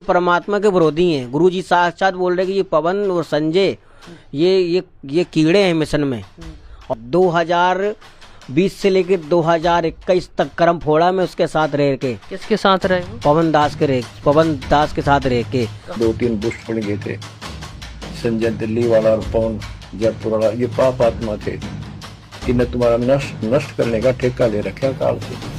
परमात्मा के विरोधी हैं। गुरुजी साक्षात बोल रहे कि ये पवन और संजय ये कीड़े हैं मिशन में। और 2020 से लेकर 2021 तक कर्म फोड़ा में उसके साथ रह के। किसके साथ रहे? पवन दास के साथ रह के 2-3 बुस्ट बन गए थे। संजय दिल्ली वाला और पवन जयपुर वाला, ये पाप आत्मा थे। इन्हें तुम्हारा नष्ट करने का ठेका ले रखा काल से।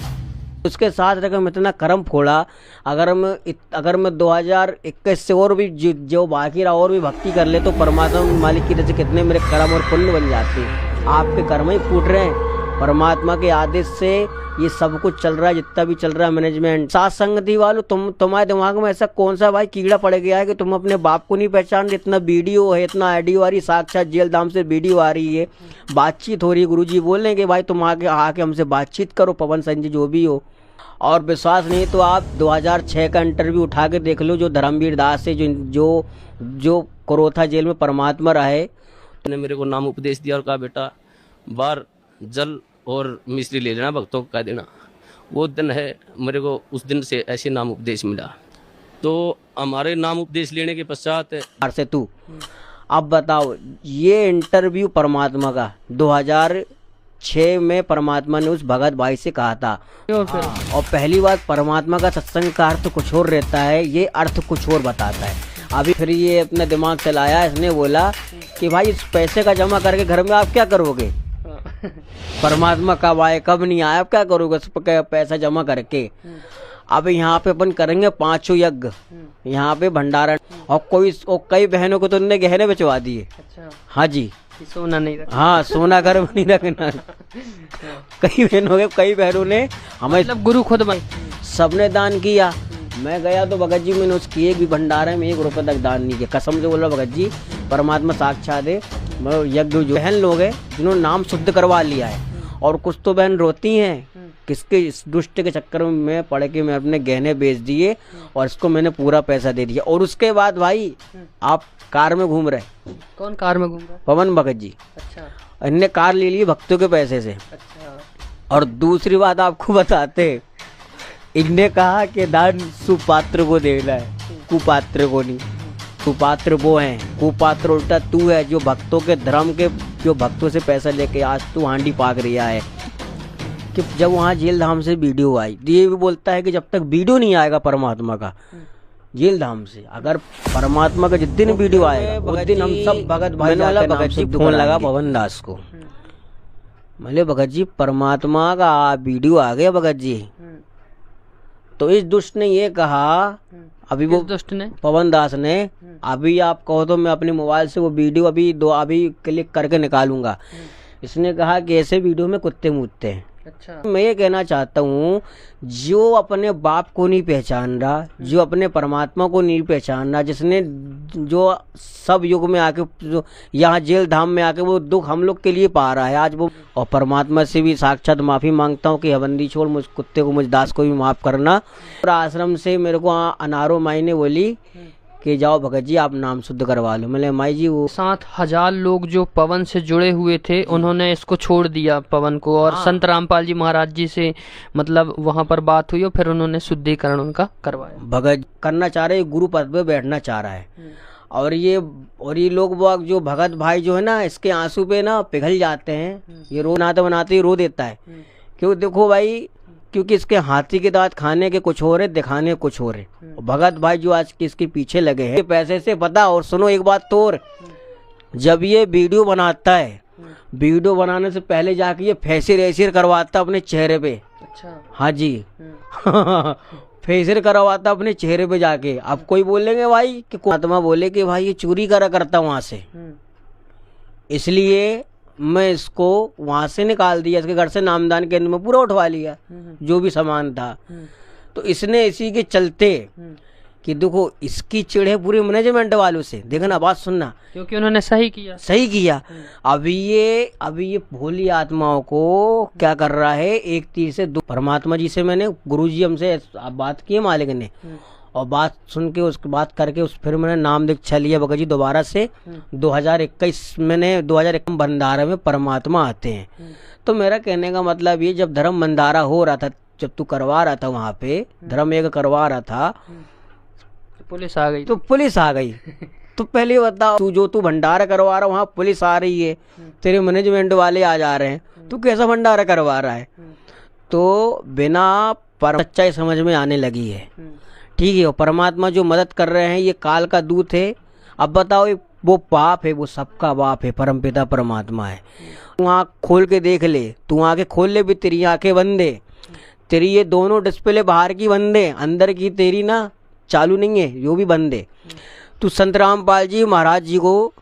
उसके साथ रह मैं इतना कर्म फोड़ा। अगर मैं 2021 से और भी जो बाकी रहा और भी भक्ति कर ले तो परमात्मा मालिक की तरफ से कितने मेरे कर्म और पुण्य बन जाते हैं। आपके कर्म ही फूट रहे हैं। परमात्मा के आदेश से ये सब कुछ चल रहा है, जितना भी चल रहा है मैनेजमेंट। साथ संगति वालों, तुम्हारे दिमाग में ऐसा कौन सा भाई कीड़ा पड़ गया है कि तुम अपने बाप को नहीं पहचान रहे? इतना वीडियो है, इतना ऑडियो आ रही, साक्षात जेल धाम से वीडियो आ रही है, बातचीत हो रही है। गुरुजी बोल रहे हैं कि भाई तुम आके हमसे बातचीत करो, पवन संजय जो भी हो। और विश्वास नहीं तो आप 2006 का इंटरव्यू उठा के देख लो, जो धर्मवीर दास है, जो करोथा जेल में परमात्मा रहे। ने मेरे को नाम उपदेश दिया और कहा बेटा बार जल और मिश्री ले लेना, भक्तों को कह देना। वो दिन है, मेरे को उस दिन से ऐसे नाम उपदेश मिला। तो हमारे नाम उपदेश लेने के पश्चात से तू अब बताओ, ये इंटरव्यू परमात्मा का 2006 में परमात्मा ने उस भगत भाई से कहा था। और पहली बात, परमात्मा का सत्संग का अर्थ कुछ और रहता है, ये अर्थ कुछ और बताता है। अभी फिर ये अपना दिमाग चलाया, इसने बोला कि भाई इस पैसे का जमा करके घर में आप क्या करोगे? परमात्मा कब आए कब नहीं आया, आप क्या करोगे उस पैसा जमा करके? अब यहाँ पे अपन करेंगे 5 यज्ञ, यहाँ पे भंडारण। और कई बहनों को तो उन्होंने गहने बेचवा दिए। अच्छा। हाँ जी, सोना नहीं रखना। हाँ, सोना घर में नहीं रखना। कई बहनों ने हमें, मतलब गुरु खुद बन, सबने दान किया। मैं गया तो भगत जी मैंने उसकी एक भी भंडारे में 1 रुपए तक दान नहीं किया। कसम से बोल रहा भगत जी, परमात्मा साक्षात है। यज्ञ जो बहन लोग हैं जिन्होंने नाम शुद्ध करवा लिया है, और कुछ तो बहन रोती हैं किसके इस दुष्ट के चक्कर में पड़ के मैं अपने गहने बेच दिए और इसको मैंने पूरा पैसा दे दिया। और उसके बाद भाई आप कार में घूम रहे। कौन कार में घूम रहा? पवन भगत जी। अच्छा। इनने कार ले ली भक्तों के पैसे से। अच्छा। और दूसरी बात आपको बताते, इनने कहा कि दान सुपात्र को देना है, कुपात्र को नहीं। कुपात्र वो हैं, कुपात्र उल्टा तू है जो भक्तों के धर्म के, जो भक्तों से पैसा लेके आज तू हांडी पाक रिया है। कि जब वहाँ जेल धाम से वीडियो आई, ये भी बोलता है कि जब तक वीडियो नहीं आएगा परमात्मा का जेल धाम से, अगर परमात्मा का जिस दिन वीडियो आएगा उस दिन हम सब भगत भाई वाला भगत जी फोन लगा पवन दास को। बोले भगत जी परमात्मा का वीडियो आ गया भगत जी। तो इस दुष्ट ने ये कहा, अभी वो दुष्ट ने, पवन पवन दास ने, अभी आप कहो तो मैं अपने मोबाइल से वो वीडियो अभी क्लिक करके निकालूंगा। इसने कहा कि ऐसे वीडियो में कुत्ते मूतते हैं। अच्छा। मैं ये कहना चाहता हूँ, जो अपने बाप को नहीं पहचान रहा, जो अपने परमात्मा को नहीं पहचान रहा, जिसने जो सब युग में आके जो यहाँ जेल धाम में आके वो दुख हम लोग के लिए पा रहा है आज वो, और परमात्मा से भी साक्षात माफ़ी मांगता हूँ कि हबंदी छोड़, मुझ कुत्ते को, मुझ दास को भी माफ़ करना। और आश्रम से मेरे को अनारो माई ने बोली कि जाओ भगत जी आप नाम शुद्ध करवा लो। मैंने माई जी वो 7,000 लोग जो पवन से जुड़े हुए थे उन्होंने इसको छोड़ दिया पवन को। और संत रामपाल जी महाराज जी से मतलब वहाँ पर बात हुई और फिर उन्होंने शुद्धिकरण उनका करवाया। भगत करना चाह रहे, गुरु पद पे बैठना चाह रहा है। और ये लोग जो भगत भाई जो है ना, इसके आंसू पे ना पिघल जाते हैं। ये रो बनाते ही रो देता है। क्यों? देखो भाई, क्योंकि इसके हाथी के दांत खाने के कुछ और है, दिखाने कुछ और है। भगत भाई जो आज इसके पीछे लगे हैं पैसे से, पता। और सुनो एक बात तो और, जब ये वीडियो बनाता है, वीडियो बनाने से पहले जाके ये फेशियल करवाता अपने चेहरे पे। अच्छा। हाँ जी। फेशियल करवाता अपने चेहरे पे जाके। अब कोई बोलेंगे भाई कि आत्मा बोले कि भाई ये चोरी करता वहां से, इसलिए मैं इसको वहां से निकाल दिया। इसके घर से नामदान केंद्र में पूरा उठवा लिया जो भी सामान था। तो इसने इसी के चलते कि देखो इसकी चिढ़े पूरे मैनेजमेंट वालों से, देखना बात सुनना, क्योंकि उन्होंने सही किया। अभी ये भोली आत्माओं को क्या कर रहा है, एक तीर से दो। परमात्मा जी से मैंने, गुरुजी हमसे बात की मालिक ने, और बात सुन के उसकी बात करके फिर मैंने नाम दीक्षा लिया भगत जी दोबारा से। 2021 मैंने 2021 भंडारा में परमात्मा आते हैं। तो मेरा कहने का मतलब ये, जब धर्म भंडारा हो रहा था, जब तू करवा रहा था वहाँ पे धर्म यज्ञ करवा रहा था, पुलिस आ गई। तो पुलिस आ गई। तो पहले बताओ, तू भंडारा करवा रहा, वहाँ पुलिस आ रही है, तेरे मैनेजमेंट वाले आ जा रहे हैं, तू कैसा भंडारा करवा रहा है? तो बिना पर सच्चाई समझ में आने लगी है। ठीक है, और परमात्मा जो मदद कर रहे हैं ये काल का दूत है। अब बताओ, वो पाप है, वो सबका बाप है, परमपिता परमात्मा है। तू आँख खोल के देख ले, तू आँखें खोल ले भी, तेरी आँखें बंद है, तेरी ये दोनों डिस्प्ले बाहर की बंद है, अंदर की तेरी ना चालू नहीं है, जो भी बंद है। तू संत रामपाल जी महाराज जी को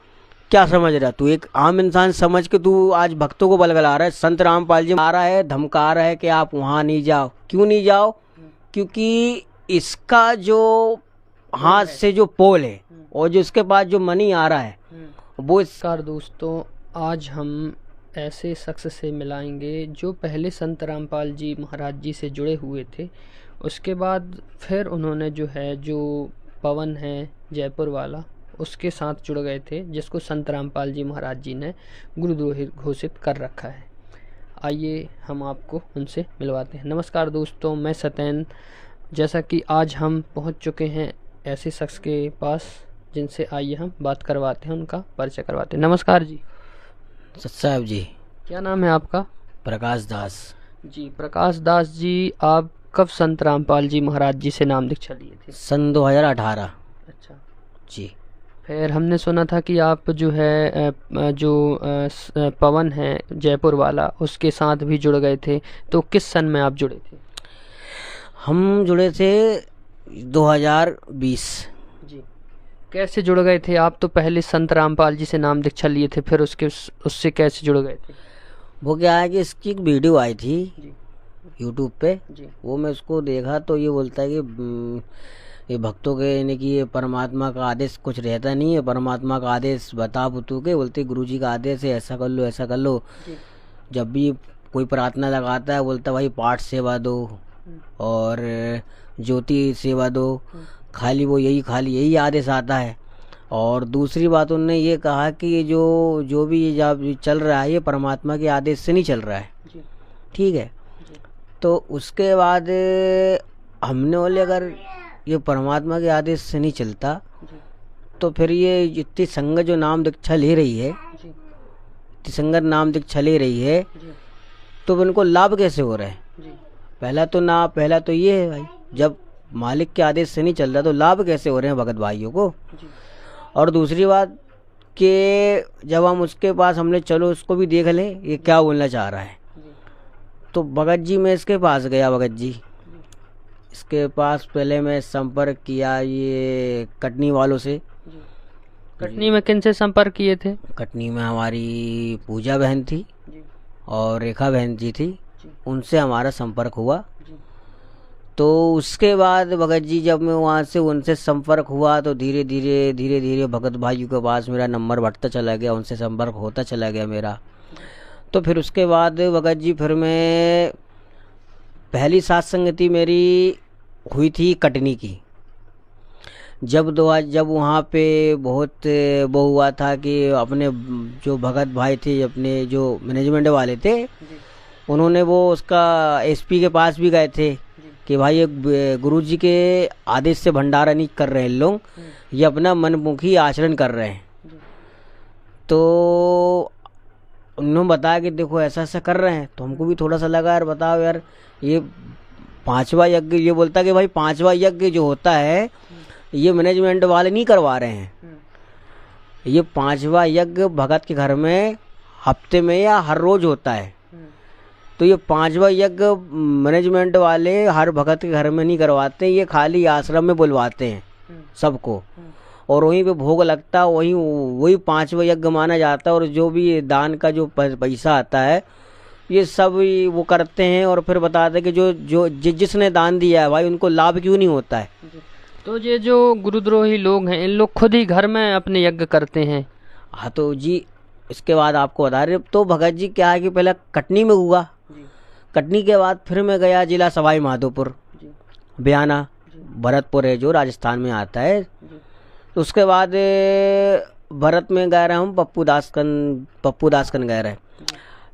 क्या समझ रहा? तू एक आम इंसान समझ के तू आज भक्तों को बलगला रहा है। संत रामपाल जी आ रहा है, धमका रहा है कि आप वहाँ नहीं जाओ। क्यों नहीं जाओ? क्योंकि इसका जो हाथ से जो पोल है और जो इसके पास जो मनी आ रहा है वो नमस्कार दोस्तों, आज हम ऐसे शख्स से मिलाएंगे जो पहले संत रामपाल जी महाराज जी से जुड़े हुए थे। उसके बाद फिर उन्होंने जो है, जो पवन है जयपुर वाला, उसके साथ जुड़ गए थे, जिसको संत रामपाल जी महाराज जी ने गुरुद्रोही घोषित कर रखा है। आइए हम आपको उनसे मिलवाते हैं। नमस्कार दोस्तों, मैं सत्यन। जैसा कि आज हम पहुंच चुके हैं ऐसे शख्स के पास जिनसे आइए हम बात करवाते हैं, उनका परिचय करवाते हैं। नमस्कार जी। साहब जी। क्या नाम है आपका? प्रकाश दास जी। प्रकाश दास जी, आप कब संत रामपाल जी महाराज जी से नाम दीक्षा लिए थे? सन 2018। अच्छा जी। फिर हमने सुना था कि आप जो है पवन है जयपुर वाला, उसके साथ भी जुड़ गए थे। तो किस सन में आप जुड़े थे? हम जुड़े थे 2020। जी। कैसे जुड़ गए थे आप? तो पहले संत रामपाल जी से नाम दीक्षा लिए थे, फिर उससे कैसे जुड़ गए थे? वो क्या है कि इसकी एक वीडियो आई थी जी। यूट्यूब पे। जी। वो मैं उसको देखा तो ये बोलता है कि ये भक्तों के यानी कि ये परमात्मा का आदेश कुछ रहता नहीं है, परमात्मा का आदेश बता बुतू के बोलते गुरुजी का आदेश है, ऐसा कर लो ऐसा कर लो। जब भी कोई प्रार्थना लगाता है बोलता भाई पाठ सेवा दो और ज्योति सेवा दो, खाली यही आदेश आता है। और दूसरी बात उन्होंने ये कहा कि ये जो भी ये जब चल रहा है ये परमात्मा के आदेश से नहीं चल रहा है। ठीक है। तो उसके बाद हमने बोले अगर ये परमात्मा के आदेश से नहीं चलता तो फिर ये जितनी संगत जो नाम दीक्षा ले रही है, जितनी संगत नाम दीक्षा ले रही है, तो उनको लाभ कैसे हो रहा है? पहला तो ये है भाई, जब मालिक के आदेश से नहीं चल रहा तो लाभ कैसे हो रहे हैं भगत भाइयों को? और दूसरी बात कि जब हम उसके पास हमने चलो उसको भी देख लें ये क्या बोलना चाह रहा है। तो भगत जी मैं इसके पास गया, भगत जी इसके पास पहले मैं संपर्क किया ये कटनी वालों से। कटनी में किन से संपर्क किए थे? कटनी में हमारी पूजा बहन थी और रेखा बहन जी थी, उनसे हमारा संपर्क हुआ। तो उसके बाद भगत जी जब मैं वहाँ से उनसे संपर्क हुआ तो धीरे धीरे भगत भाइयों के पास मेरा नंबर बढ़ता चला गया, उनसे संपर्क होता चला गया मेरा। तो फिर उसके बाद भगत जी फिर मैं पहली साथ संगति मेरी हुई थी कटनी की। जब वहाँ पे बहुत वो हुआ था कि अपने जो भगत भाई थे, अपने जो मैनेजमेंट वाले थे, उन्होंने वो उसका एसपी के पास भी गए थे कि भाई ये गुरुजी के आदेश से भंडारा नहीं कर रहे हैं लोग, ये अपना मनमुखी आचरण कर रहे हैं। तो उन्होंने बताया कि देखो ऐसा ऐसा कर रहे हैं। तो हमको भी थोड़ा सा लगा यार बताओ यार, ये 5वां यज्ञ, ये बोलता कि भाई 5वां यज्ञ जो होता है ये मैनेजमेंट वाले नहीं करवा रहे हैं। ये 5वां यज्ञ भगत के घर में हफ्ते में या हर रोज होता है। तो ये 5वां यज्ञ मैनेजमेंट वाले हर भगत के घर में नहीं करवाते, ये खाली आश्रम में बुलवाते हैं सबको, और वहीं पे भोग लगता है, वही 5वां यज्ञ माना जाता है। और जो भी दान का जो पैसा आता है ये सब वो करते हैं और फिर बताते हैं कि जिसने दान दिया है भाई उनको लाभ क्यों नहीं होता है। तो ये जो गुरुद्रोही लोग हैं इन लोग खुद ही घर में अपने यज्ञ करते हैं? हाँ तो जी इसके बाद आपको बता रहे, तो भगत जी क्या है कि पहले कटनी में हुआ, कटनी के बाद फिर मैं गया जिला सवाई माधोपुर, बयाना भरतपुर है जो राजस्थान में आता है। तो उसके बाद भरत में गए रहे हम, पप्पू दासकन गए रहे।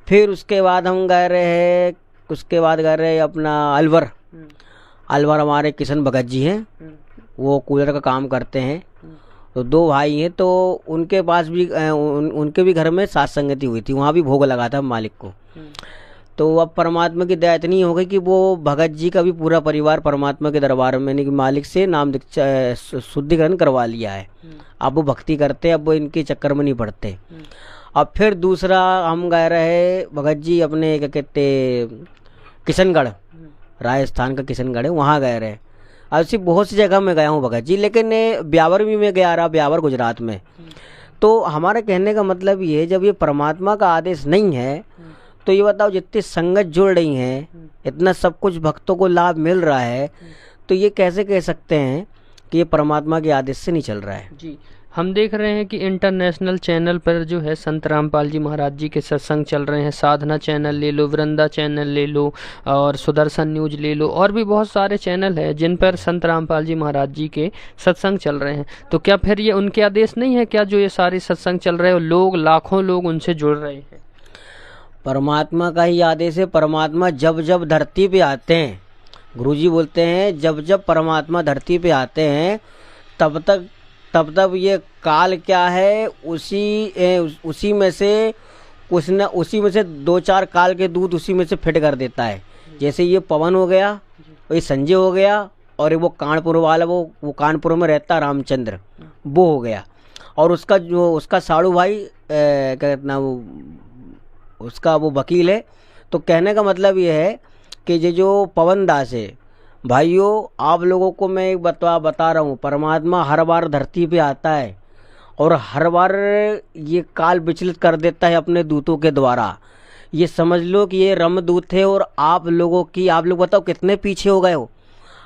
फिर उसके बाद हम गए रहे अपना अलवर हमारे किशन भगत जी हैं, वो कूलर का काम करते हैं। तो 2 भाई हैं, तो उनके पास भी उनके भी घर में सात संगति हुई थी, वहाँ भी भोग लगा था मालिक को। तो अब परमात्मा की दया इतनी हो गई कि वो भगत जी का भी पूरा परिवार परमात्मा के दरबार में यानी कि मालिक से नाम शुद्धिकरण करवा लिया है। अब वो भक्ति करते, अब वो इनके चक्कर में नहीं पड़ते। अब फिर दूसरा हम गए रहे भगत जी अपने क्या कहते किशनगढ़, राजस्थान का किशनगढ़ है, वहाँ गए रहे। ऐसी बहुत सी जगह में गया हूँ भगत जी, लेकिन ब्यावर भी मैं गया रहा, ब्यावर गुजरात में। तो हमारे कहने का मतलब ये है, जब ये परमात्मा का आदेश नहीं है तो ये बताओ जितनी संगत जुड़ रही हैं, इतना सब कुछ भक्तों को लाभ मिल रहा है, तो ये कैसे कह सकते हैं कि ये परमात्मा के आदेश से नहीं चल रहा है। जी, हम देख रहे हैं कि इंटरनेशनल चैनल पर जो है संत रामपाल जी महाराज जी के सत्संग चल रहे हैं। साधना चैनल ले लो, वृंदा चैनल ले लो, और सुदर्शन न्यूज ले लो, और भी बहुत सारे चैनल हैं जिन पर संत रामपाल जी महाराज जी के सत्संग चल रहे हैं। तो क्या फिर ये उनके आदेश नहीं है क्या, जो ये सारे सत्संग चल रहे हैं, लोग लाखों लोग उनसे जुड़ रहे हैं? परमात्मा का ही आदेश है। परमात्मा जब जब धरती पे आते हैं, गुरुजी बोलते हैं, जब जब परमात्मा धरती पे आते हैं तब तक ये काल क्या है, उसी में से कुछ न उसी में से 2-4 काल के दूत उसी में से फिट कर देता है। जैसे ये पवन हो गया, ये संजय हो गया, और वो कानपुर वाला वो कानपुर में रहता रामचंद्र, वो हो गया। और उसका साड़ू भाई क्या कहते ना, वो उसका वो वकील है। तो कहने का मतलब ये है कि ये जो पवन दास है, भाइयों आप लोगों को मैं एक बता रहा हूँ, परमात्मा हर बार धरती पे आता है और हर बार ये काल विचलित कर देता है अपने दूतों के द्वारा। ये समझ लो कि ये रमदूत थे, और आप लोग बताओ कितने पीछे हो गए हो।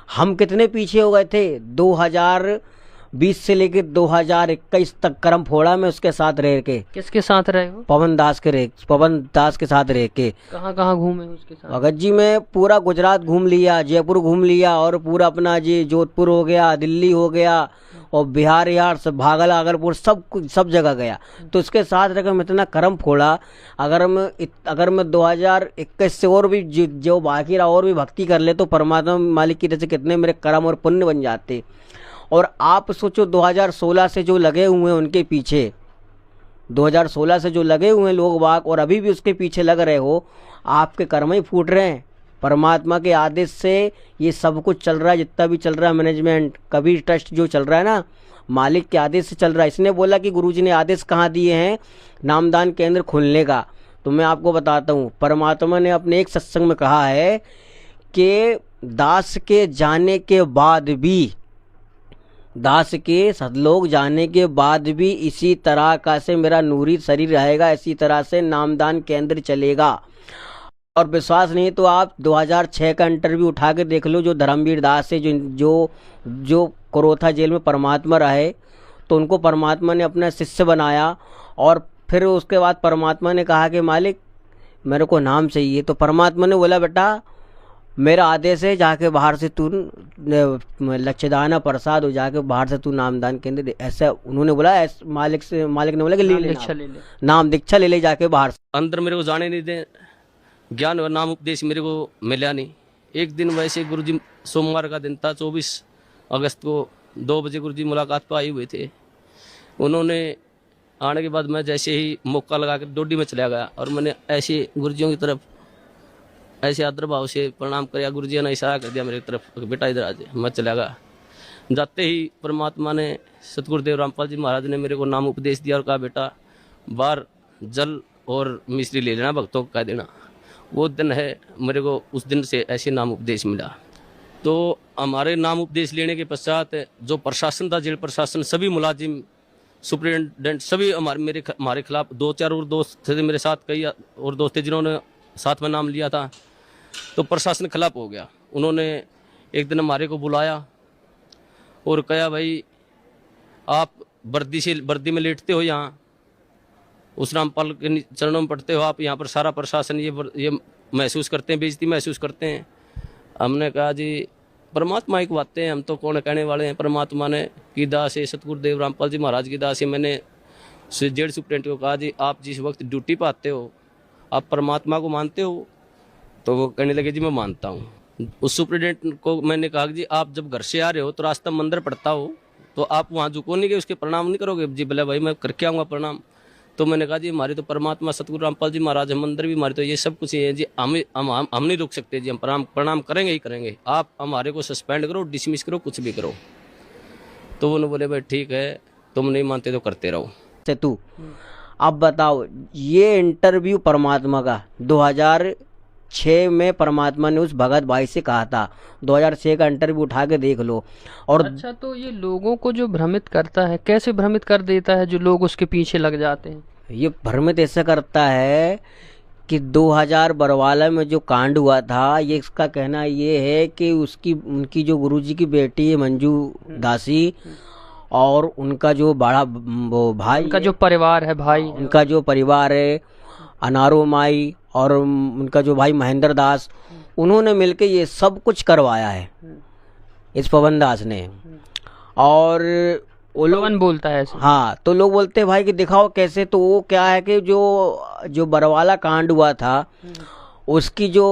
हम कितने पीछे हो गए थे। 2020 से लेकर 2021 तक कर्म फोड़ा में उसके साथ रह के। किसके साथ रहे हो? पवन दास के साथ रह के। कहाँ कहाँ घूमे उसके साथ? भगत जी में पूरा गुजरात घूम लिया, जयपुर घूम लिया, और पूरा अपना जी जोधपुर हो गया, दिल्ली हो गया, और बिहार सब भागलपुर सब जगह गया। तो उसके साथ रहकर मैं इतना कर्म फोड़ा, अगर मैं 2021 से और भी जो बाकी रहा और भी भक्ति कर ले तो परमात्मा मालिक की तरफ से कितने मेरे कर्म और पुण्य बन जाते। और आप सोचो 2016 से जो लगे हुए हैं उनके पीछे, 2016 से जो लगे हुए हैं लोग बाग, और अभी भी उसके पीछे लग रहे हो, आपके कर्म ही फूट रहे हैं। परमात्मा के आदेश से ये सब कुछ चल रहा है, जितना भी चल रहा है मैनेजमेंट, कबीर ट्रस्ट जो चल रहा है ना, मालिक के आदेश से चल रहा है। इसने बोला कि गुरुजी ने आदेश कहाँ दिए हैं नामदान केंद्र खोलने का। तो मैं आपको बताता हूँ, परमात्मा ने अपने एक सत्संग में कहा है कि दास के जाने के बाद भी, दास के सतलोक जाने के बाद भी इसी तरह का से मेरा नूरी शरीर रहेगा, इसी तरह से नामदान केंद्र चलेगा। और विश्वास नहीं तो आप 2006 का इंटरव्यू उठा के देख लो, जो धर्मवीर दास है, जो करोथा जेल में परमात्मा रहे, तो उनको परमात्मा ने अपना शिष्य बनाया। और फिर उसके बाद परमात्मा ने कहा कि मालिक मेरे को नाम चाहिए। तो परमात्मा ने बोला बेटा मेरा आदेश है, जाके बाहर से तू लच्छदाना प्रसाद हो, जाके बाहर से तू नामदान केंद्र दे। ऐसा उन्होंने बोला, मालिक ने बोला कि नाम दीक्षा ले ले जाके बाहर से। अंदर मेरे को जाने नहीं दे, ज्ञान और नाम उपदेश मेरे को मिला नहीं। एक दिन वैसे गुरुजी, सोमवार का दिन था, 24 अगस्त को 2 बजे गुरुजी मुलाकात पर आए हुए थे। उन्होंने आने के बाद मैं जैसे ही मौका लगा कर डोडी में चला गया, और मैंने ऐसे गुरुजियों की तरफ ऐसे आदर भाव से प्रणाम किया। गुरुजी ने इशारा कर दिया मेरी तरफ, बेटा इधर आ जाए। मैं चला गया। जाते ही परमात्मा ने, सतगुरुदेव रामपाल जी महाराज ने मेरे को नाम उपदेश दिया और कहा बेटा बाहर जल और मिश्री ले लेना, भक्तों को कह देना। वो दिन है, मेरे को उस दिन से ऐसे नाम उपदेश मिला। तो हमारे नाम उपदेश लेने के पश्चात जो प्रशासन था, जेल प्रशासन, सभी मुलाजिम, सुप्रिटेंडेंट, सभी हमारे खिलाफ 2-4 और दोस्त थे मेरे साथ, कई और दोस्त थे जिन्होंने साथ में नाम लिया था। तो प्रशासन खिलाफ हो गया। उन्होंने एक दिन हमारे को बुलाया और कहा भाई आप वर्दी में लेटते हो, यहाँ उस रामपाल के चरणों में पढ़ते हो, आप यहाँ पर सारा प्रशासन ये महसूस करते हैं, बेइज्जती महसूस करते हैं। हमने कहा जी परमात्मा एक बातें हैं, हम तो कौन कहने वाले हैं। परमात्मा ने की दास है, सतगुरुदेव रामपाल जी महाराज की दास है। मैंने जेल सुप्रिटेंडेंट को कहा जी आप जिस वक्त ड्यूटी पर आते हो आप परमात्मा को मानते हो? तो वो कहने लगे जी मैं मानता हूँ। उस सुप्रिटेंडेंट को मैंने कहा कि जी आप जब घर से आ रहे हो तो रास्ता मंदिर पड़ता हो तो आप वहाँ झुको नहीं गए, उसके प्रणाम नहीं करोगे? जी बोले भाई मैं करके आऊँगा प्रणाम। तो मैंने कहा जी हमारी तो परमात्मा सतगुरु रामपाल जी महाराज है, मंदिर भी हमारी, तो ये सब कुछ है जी, हम नहीं रुक सकते जी, हम प्रणाम करेंगे ही करेंगे, आप हमारे को सस्पेंड करो, डिसमिस करो, कुछ भी करो। तो उन्होंने बोले भाई ठीक है, तुम नहीं मानते तो करते रहो। से तू अब बताओ, ये इंटरव्यू परमात्मा का 2006 में परमात्मा ने उस भगत भाई से कहा था। 2006 का इंटरव्यू उठा के देख लो। और अच्छा, तो ये लोगों को जो भ्रमित करता है, कैसे भ्रमित कर देता है जो लोग उसके पीछे लग जाते हैं? ये भ्रमित ऐसा करता है कि 2000 बरवाला में जो कांड हुआ था, ये इसका कहना ये है कि उनकी जो गुरुजी की बेटी है मंजू दासी, और उनका जो बड़ा वो भाई, उनका जो परिवार है, भाई उनका जो परिवार है, अनारो माई और उनका जो भाई महेंद्र दास, उन्होंने मिलके ये सब कुछ करवाया है इस पवन दास ने। और वो लोग पवन बोलता है ऐसे। हाँ, तो लोग बोलते हैं भाई कि दिखाओ कैसे। तो वो क्या है कि जो बरवाला कांड हुआ था, उसकी जो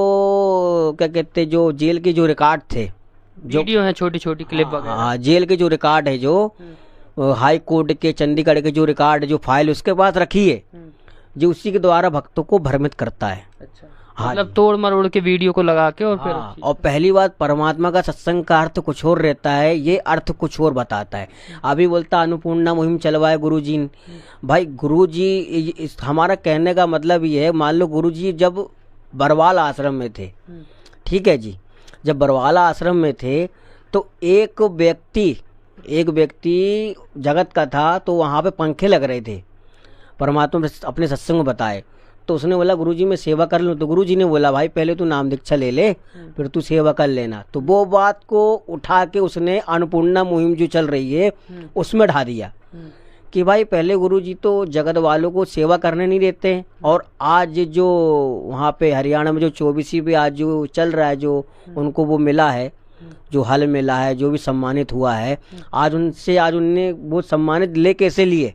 क्या कहते, जो जेल के जो रिकॉर्ड थे, जो वीडियो है, छोटी छोटी क्लिप वगैरह। हाँ, जेल के जो रिकॉर्ड है, जो हाई कोर्ट के चंडीगढ़ के जो रिकॉर्ड, जो फाइल उसके पास रखी है, जो उसी के द्वारा भक्तों को भ्रमित करता है। अच्छा, हाँ, मतलब तोड़ मरोड़ के वीडियो को लगा के और फिर हाँ, और पहली बात, परमात्मा का सत्संग का अर्थ कुछ और रहता है, ये अर्थ कुछ और बताता है। अभी बोलता अन्नपूर्णा मुहिम चलवाए गुरुजी ने। भाई गुरुजी, हमारा कहने का मतलब ये है, मान लो गुरुजी जब बरवाल आश्रम में थे, ठीक है जी, जब बरवाला आश्रम में थे तो एक व्यक्ति जगत का था, तो वहाँ पे पंखे लग रहे थे। परमात्मा ने अपने सत्संग में बताए, तो उसने बोला गुरुजी मैं सेवा कर लूँ। तो गुरुजी ने बोला भाई पहले तू नाम दीक्षा ले ले, फिर तू सेवा कर लेना। तो वो बात को उठा के उसने अन्नपूर्णा मुहिम जो चल रही है उसमें ढा दिया कि भाई पहले गुरुजी तो जगत वालों को सेवा करने नहीं देते हैं, और आज जो वहाँ पे हरियाणा में जो 24 पे आज जो चल रहा है, जो उनको वो मिला है, जो हल मिला है, जो भी सम्मानित हुआ है, आज उनने वो सम्मानित ले कैसे लिए?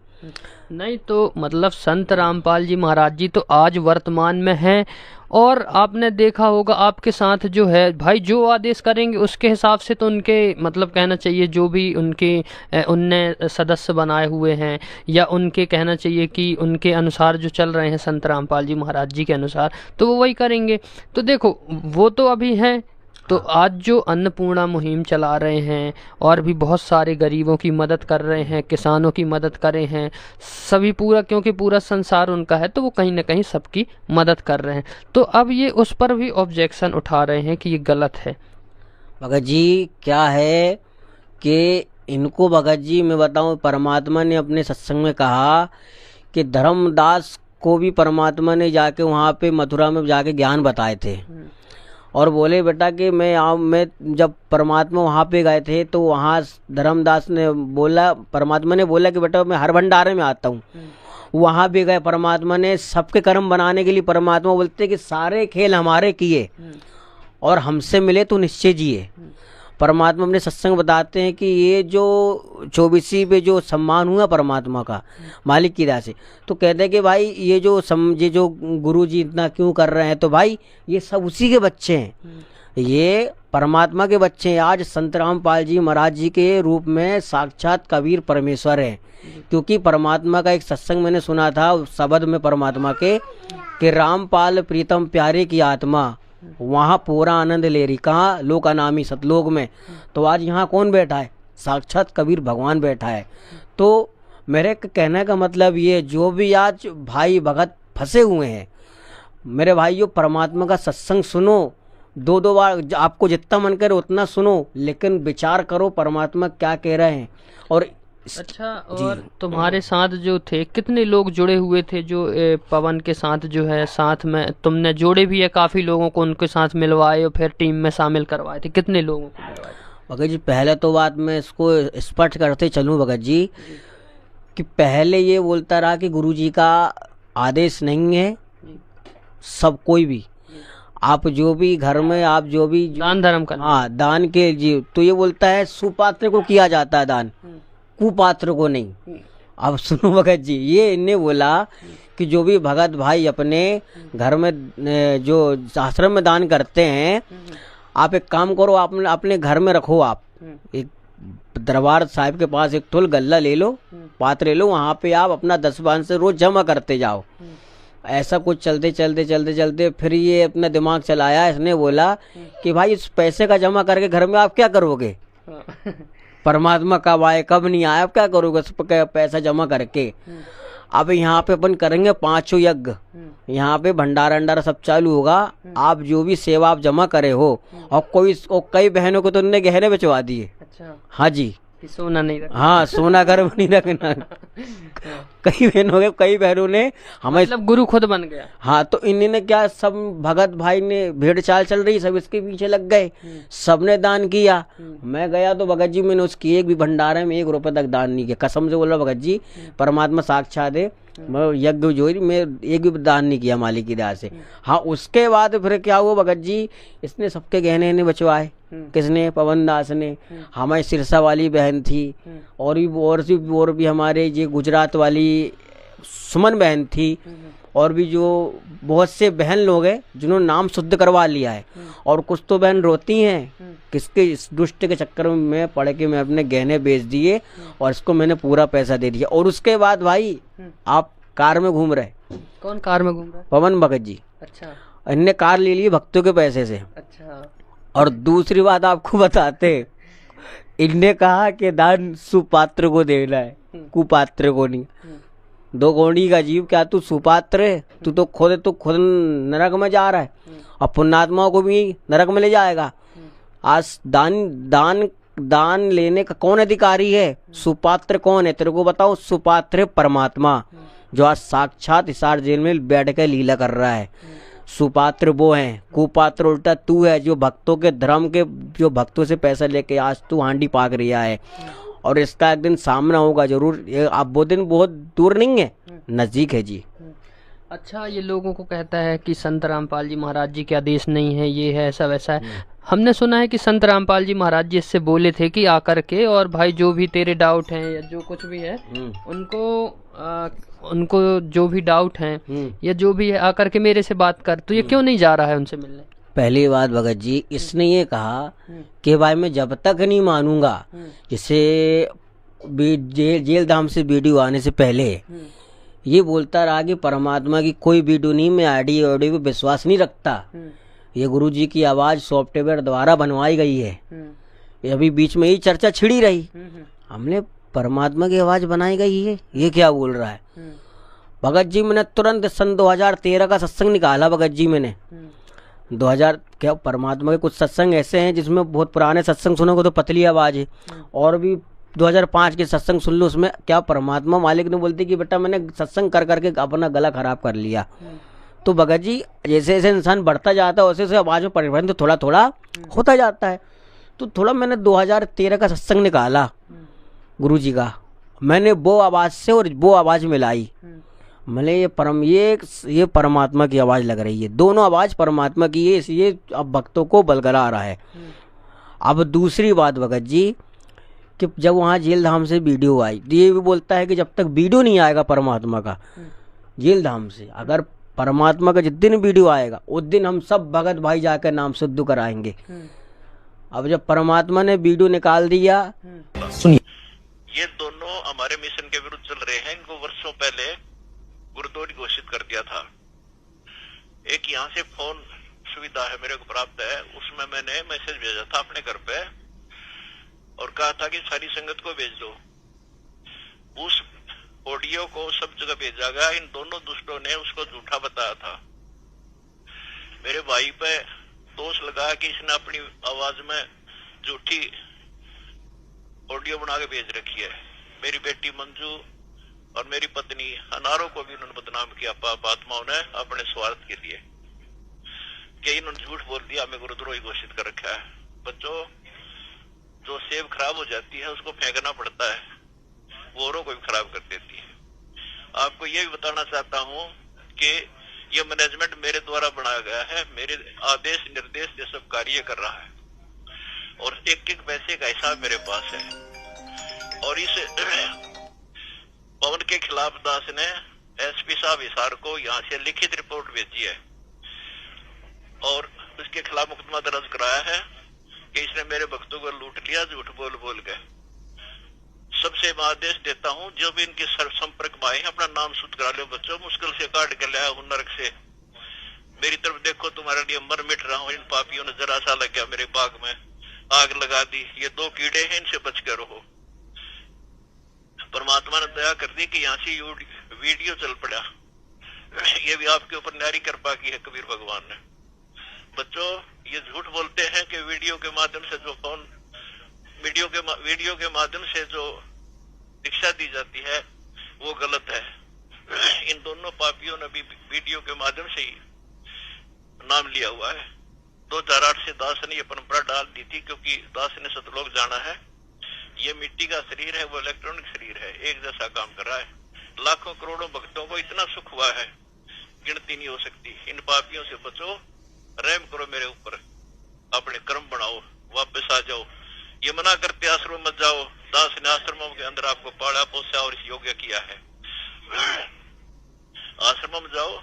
नहीं, तो मतलब संत रामपाल जी महाराज जी तो आज वर्तमान में हैं, और आपने देखा होगा आपके साथ जो है भाई, जो आदेश करेंगे उसके हिसाब से तो उनके मतलब कहना चाहिए, जो भी उनने सदस्य बनाए हुए हैं, या उनके कहना चाहिए कि उनके अनुसार जो चल रहे हैं संत रामपाल जी महाराज जी के अनुसार, तो वो वही करेंगे। तो देखो, वो तो अभी हैं, तो आज जो अन्नपूर्णा मुहिम चला रहे हैं, और भी बहुत सारे गरीबों की मदद कर रहे हैं, किसानों की मदद कर रहे हैं, सभी पूरा, क्योंकि पूरा संसार उनका है, तो वो कहीं ना कहीं सबकी मदद कर रहे हैं। तो अब ये उस पर भी ऑब्जेक्शन उठा रहे हैं कि ये गलत है। भगत जी क्या है कि इनको, भगत जी मैं बताऊं, परमात्मा ने अपने सत्संग में कहा कि धर्मदास को भी परमात्मा ने जाके वहाँ पे मथुरा में जाके ज्ञान बताए थे, और बोले बेटा कि मैं जब परमात्मा वहाँ पे गए थे तो वहाँ धर्मदास ने बोला, परमात्मा ने बोला कि बेटा मैं हर भंडारे में आता हूँ। वहाँ भी गए, परमात्मा ने सबके कर्म बनाने के लिए, परमात्मा बोलते कि सारे खेल हमारे किए और हमसे मिले तो निश्चय जिए। परमात्मा अपने सत्संग बताते हैं कि ये जो 24 पे जो सम्मान हुआ परमात्मा का मालिक की राह से, तो कहते हैं कि भाई ये जो गुरु जी इतना क्यों कर रहे हैं, तो भाई ये सब उसी के बच्चे हैं, ये परमात्मा के बच्चे हैं। आज संत रामपाल जी महाराज जी के रूप में साक्षात कबीर परमेश्वर हैं, क्योंकि परमात्मा का एक सत्संग मैंने सुना था शब्द में परमात्मा के कि रामपाल प्रीतम प्यारे की आत्मा वहाँ पूरा आनंद ले रही, कहाँ? लोक अनामी सतलोक में। तो आज यहाँ कौन बैठा है? साक्षात कबीर भगवान बैठा है। तो मेरे कहने का मतलब ये, जो भी आज भाई भगत फंसे हुए हैं, मेरे भाइयों परमात्मा का सत्संग सुनो, 2-2 बार आपको जितना मन करे उतना सुनो, लेकिन विचार करो परमात्मा क्या कह रहे हैं। और अच्छा, और तुम्हारे साथ जो थे कितने लोग जुड़े हुए थे, जो पवन के साथ जो है, साथ में तुमने जोड़े भी है काफ़ी लोगों को, उनके साथ मिलवाए और फिर टीम में शामिल करवाए थे, कितने लोगों को मिलवाए? भगत जी पहले तो बात मैं इसको स्पष्ट करते चलूँ भगत जी, कि पहले ये बोलता रहा कि गुरुजी का आदेश नहीं है, सब कोई भी आप जो भी घर में आप जो भी दान धर्म करना, हाँ दान के जी, तो ये बोलता है सुपात्र को किया जाता है दान, कुपात्र को नहीं। अब सुनो भगत जी, ये इनने बोला कि जो भी भगत भाई अपने घर में जो आश्रम में दान करते हैं, आप एक काम करो, आप अपने घर में रखो, आप एक दरबार साहिब के पास एक ठुल गल्ला ले लो, पात्र ले लो, वहाँ पे आप अपना 10 से रोज जमा करते जाओ। ऐसा कुछ चलते चलते फिर ये अपना दिमाग चलाया, इसने बोला कि भाई इस पैसे का जमा करके घर में आप क्या करोगे, परमात्मा कब आए कब नहीं आए, आप क्या करोगे उस पैसा जमा करके। अब यहाँ पे अपन करेंगे 5 यज्ञ, यहाँ पे भंडारा सब चालू होगा, आप जो भी सेवा आप जमा करे हो, और कई बहनों को तो उन्होंने गहने बेचवा दिए। अच्छा, हाँ जी, कि सोना नहीं रखना। हाँ, सोना घर में नहीं रखना। कई बहनों ने हमें, मतलब गुरु खुद बन गया। हाँ, तो इन्होंने क्या, सब भगत भाई ने भेड़ चाल चल रही, सब इसके पीछे लग गए, सबने दान किया। मैं गया तो भगत जी मैंने उसकी एक भी भंडारे में 1 रुपए तक दान नहीं किया, कसम से बोला भगत जी परमात्मा साक्षात है, मैं यज्ञ जो मैं एक भी दान नहीं किया मालिक की दया से। हाँ, उसके बाद फिर क्या हुआ भगत जी, इसने सबके गहने बचवाए। किसने? पवन दास ने। हमारी सिरसा वाली बहन थी, और भी हमारे ये गुजरात वाली सुमन बहन थी, और भी जो बहुत से बहन लोग हैं जिन्होंने नाम शुद्ध करवा लिया है। और कुछ तो बहन रोती हैं, किसके इस दुष्ट के चक्कर में मैं पड़ के मैं अपने गहने बेच दिए और इसको मैंने पूरा पैसा दे दिया। और उसके बाद भाई आप कार में घूम रहे। कौन कार में घूम रहा है? पवन भगत जी। अच्छा, इनने कार ले ली भक्तों के पैसे से। अच्छा। और दूसरी बात आपको बताते, इनने कहा कि दान सुपात्र को देना है, कुपात्र को नहीं। 2 कौड़ी का जीव, क्या तू सुपात्र है? तू तो खुद नरक में जा रहा है और पुण्यात्माओं को भी नरक में ले जाएगा। आज दान लेने का कौन अधिकारी है? सुपात्र कौन है तेरे को बताओ? सुपात्र है परमात्मा, जो आज साक्षात हिसार जेल में बैठ कर लीला कर रहा है। सुपात्र वो है, कुपात्र उल्टा तू है, जो भक्तों के धर्म के, जो भक्तों से पैसा लेके आज तू हांडी पाक रिया है। और इसका एक दिन सामना होगा जरूर, अब वो दिन बहुत दूर नहीं है, नजदीक है जी। अच्छा, ये लोगों को कहता है कि संत रामपाल जी महाराज जी के आदेश नहीं है, ये है, ऐसा वैसा है। हमने सुना है कि संत रामपाल जी महाराज जी इससे बोले थे कि आकर के, और भाई जो भी तेरे डाउट हैं या जो कुछ भी है उनको जो भी डाउट हैं या जो भी है आकर के मेरे से बात कर। तो ये क्यों नहीं जा रहा है उनसे मिलने? पहली बात भगत जी, इसने ये कहा कि भाई मैं जब तक नहीं मानूंगा, जैसे जेल धाम से वीडियो आने से पहले ये बोलता रहा कि परमात्मा की कोई वीडियो नहीं, मैं ऑडियो पे विश्वास नहीं रखता, ये गुरु जी की आवाज सॉफ्टवेयर द्वारा बनवाई गई है। ये अभी बीच में ही चर्चा छिड़ी रही, हमने परमात्मा की आवाज बनाई गई है, ये क्या बोल रहा है? भगत जी मैंने तुरंत सन 2013 का सत्संग निकाला। भगत जी मैंने 2000 क्या, परमात्मा के कुछ सत्संग ऐसे हैं जिसमें बहुत पुराने सत्संग सुनोगे तो पतली आवाज है, और भी 2005 के सत्संग सुन लो, उसमें क्या परमात्मा मालिक ने बोलती कि बेटा मैंने सत्संग कर करके अपना गला खराब कर लिया। तो भगत जी जैसे जैसे इंसान बढ़ता जाता है वैसे वैसे आवाज में परिवर्तन तो थोड़ा थोड़ा होता जाता है। तो थोड़ा मैंने 2013 का सत्संग निकाला गुरु जी का, मैंने वो आवाज से और वो आवाज मिलाई, मैंने ये परमात्मा की आवाज लग रही है, दोनों आवाज परमात्मा की है, इसलिए अब भक्तों को बलगला रहा है। अब दूसरी बात भगत जी कि जब वहाँ जेल धाम से वीडियो आई, ये भी बोलता है कि जब तक वीडियो नहीं आएगा परमात्मा का जेल धाम से, अगर परमात्मा का जिस दिन वीडियो आएगा उस दिन हम सब भगत भाई जाकर नाम शुद्ध कराएंगे। अब जब परमात्मा ने वीडियो निकाल दिया, सुनिए, ये दोनों हमारे मिशन के विरुद्ध चल रहे हैं। इनको वर्षों पहले गुरुद्वारा घोषित कर दिया था। एक यहाँ से फोन सुविधा है मेरे को प्राप्त है, उसमें मैंने मैसेज भेजा था अपने घर पे और कहा था कि सारी संगत को भेज दो। उस ऑडियो को सब जगह भेजा गया। इन दोनों दुष्टों ने उसको झूठा बताया था। मेरे भाई पे दोष लगाया कि इसने अपनी आवाज में झूठी ऑडियो बना के भेज रखी है। मेरी बेटी मंजू और मेरी पत्नी अनारों को भी उन्होंने बदनाम किया पापात्माओं ने अपने स्वार्थ के लिए, कि इन्होंने झूठ बोल दिया, हमें गुरुद्रोही घोषित कर रखा है। बच्चों, जो सेब खराब हो जाती है उसको फेंकना पड़ता है, वो औरों को भी खराब कर देती है। आपको ये भी बताना चाहता हूँ कि ये मैनेजमेंट मेरे द्वारा बनाया गया है, मेरे आदेश निर्देश से सब कार्य कर रहा है और एक एक पैसे का हिसाब मेरे पास है। और इस पवन के खिलाफ दास ने एसपी साहब हिसार को यहाँ से लिखित रिपोर्ट भेजी है और उसके खिलाफ मुकदमा दर्ज कराया है कि इसने मेरे भक्तों को लूट लिया झूठ बोल बोल के। सबसे मैं आदेश देता हूँ, जो भी इनके संपर्क में आए अपना नाम शुद्ध करा लो बच्चों, मुश्किल से काट के लाया हूँ नरक से। मेरी तरफ देखो, तुम्हारे लिए मर मिट रहा हूँ। इन पापियों ने जरा सा लग गया मेरे बाग में, आग लगा दी। ये 2 कीड़े हैं, इनसे बच के रहो। परमात्मा ने दया कर दी कि यहाँ से वीडियो चल पड़ा। ये भी आपके ऊपर न्यारी कृपा की है कबीर भगवान ने। बच्चों, ये झूठ बोलते हैं कि वीडियो के माध्यम से जो वीडियो के माध्यम से जो शिक्षा दी जाती है वो गलत है। इन दोनों पापियों ने भी वीडियो के माध्यम से ही नाम लिया हुआ है। 2008 से दास ने ये परंपरा डाल दी थी, क्योंकि दास ने सतलोक जाना है। ये मिट्टी का शरीर है, वो इलेक्ट्रॉनिक शरीर है, एक जैसा काम कर रहा है। लाखों करोड़ों भक्तों को इतना सुख हुआ है, गिनती नहीं हो सकती। इन पापियों से बचो, रहम करो मेरे ऊपर, अपने कर्म बनाओ, वापस आ जाओ। ये मना करते आश्रम मत जाओ। दास ने आश्रमों के अंदर आपको पाला पोसा और इस योग्य किया है। आश्रमों में जाओ।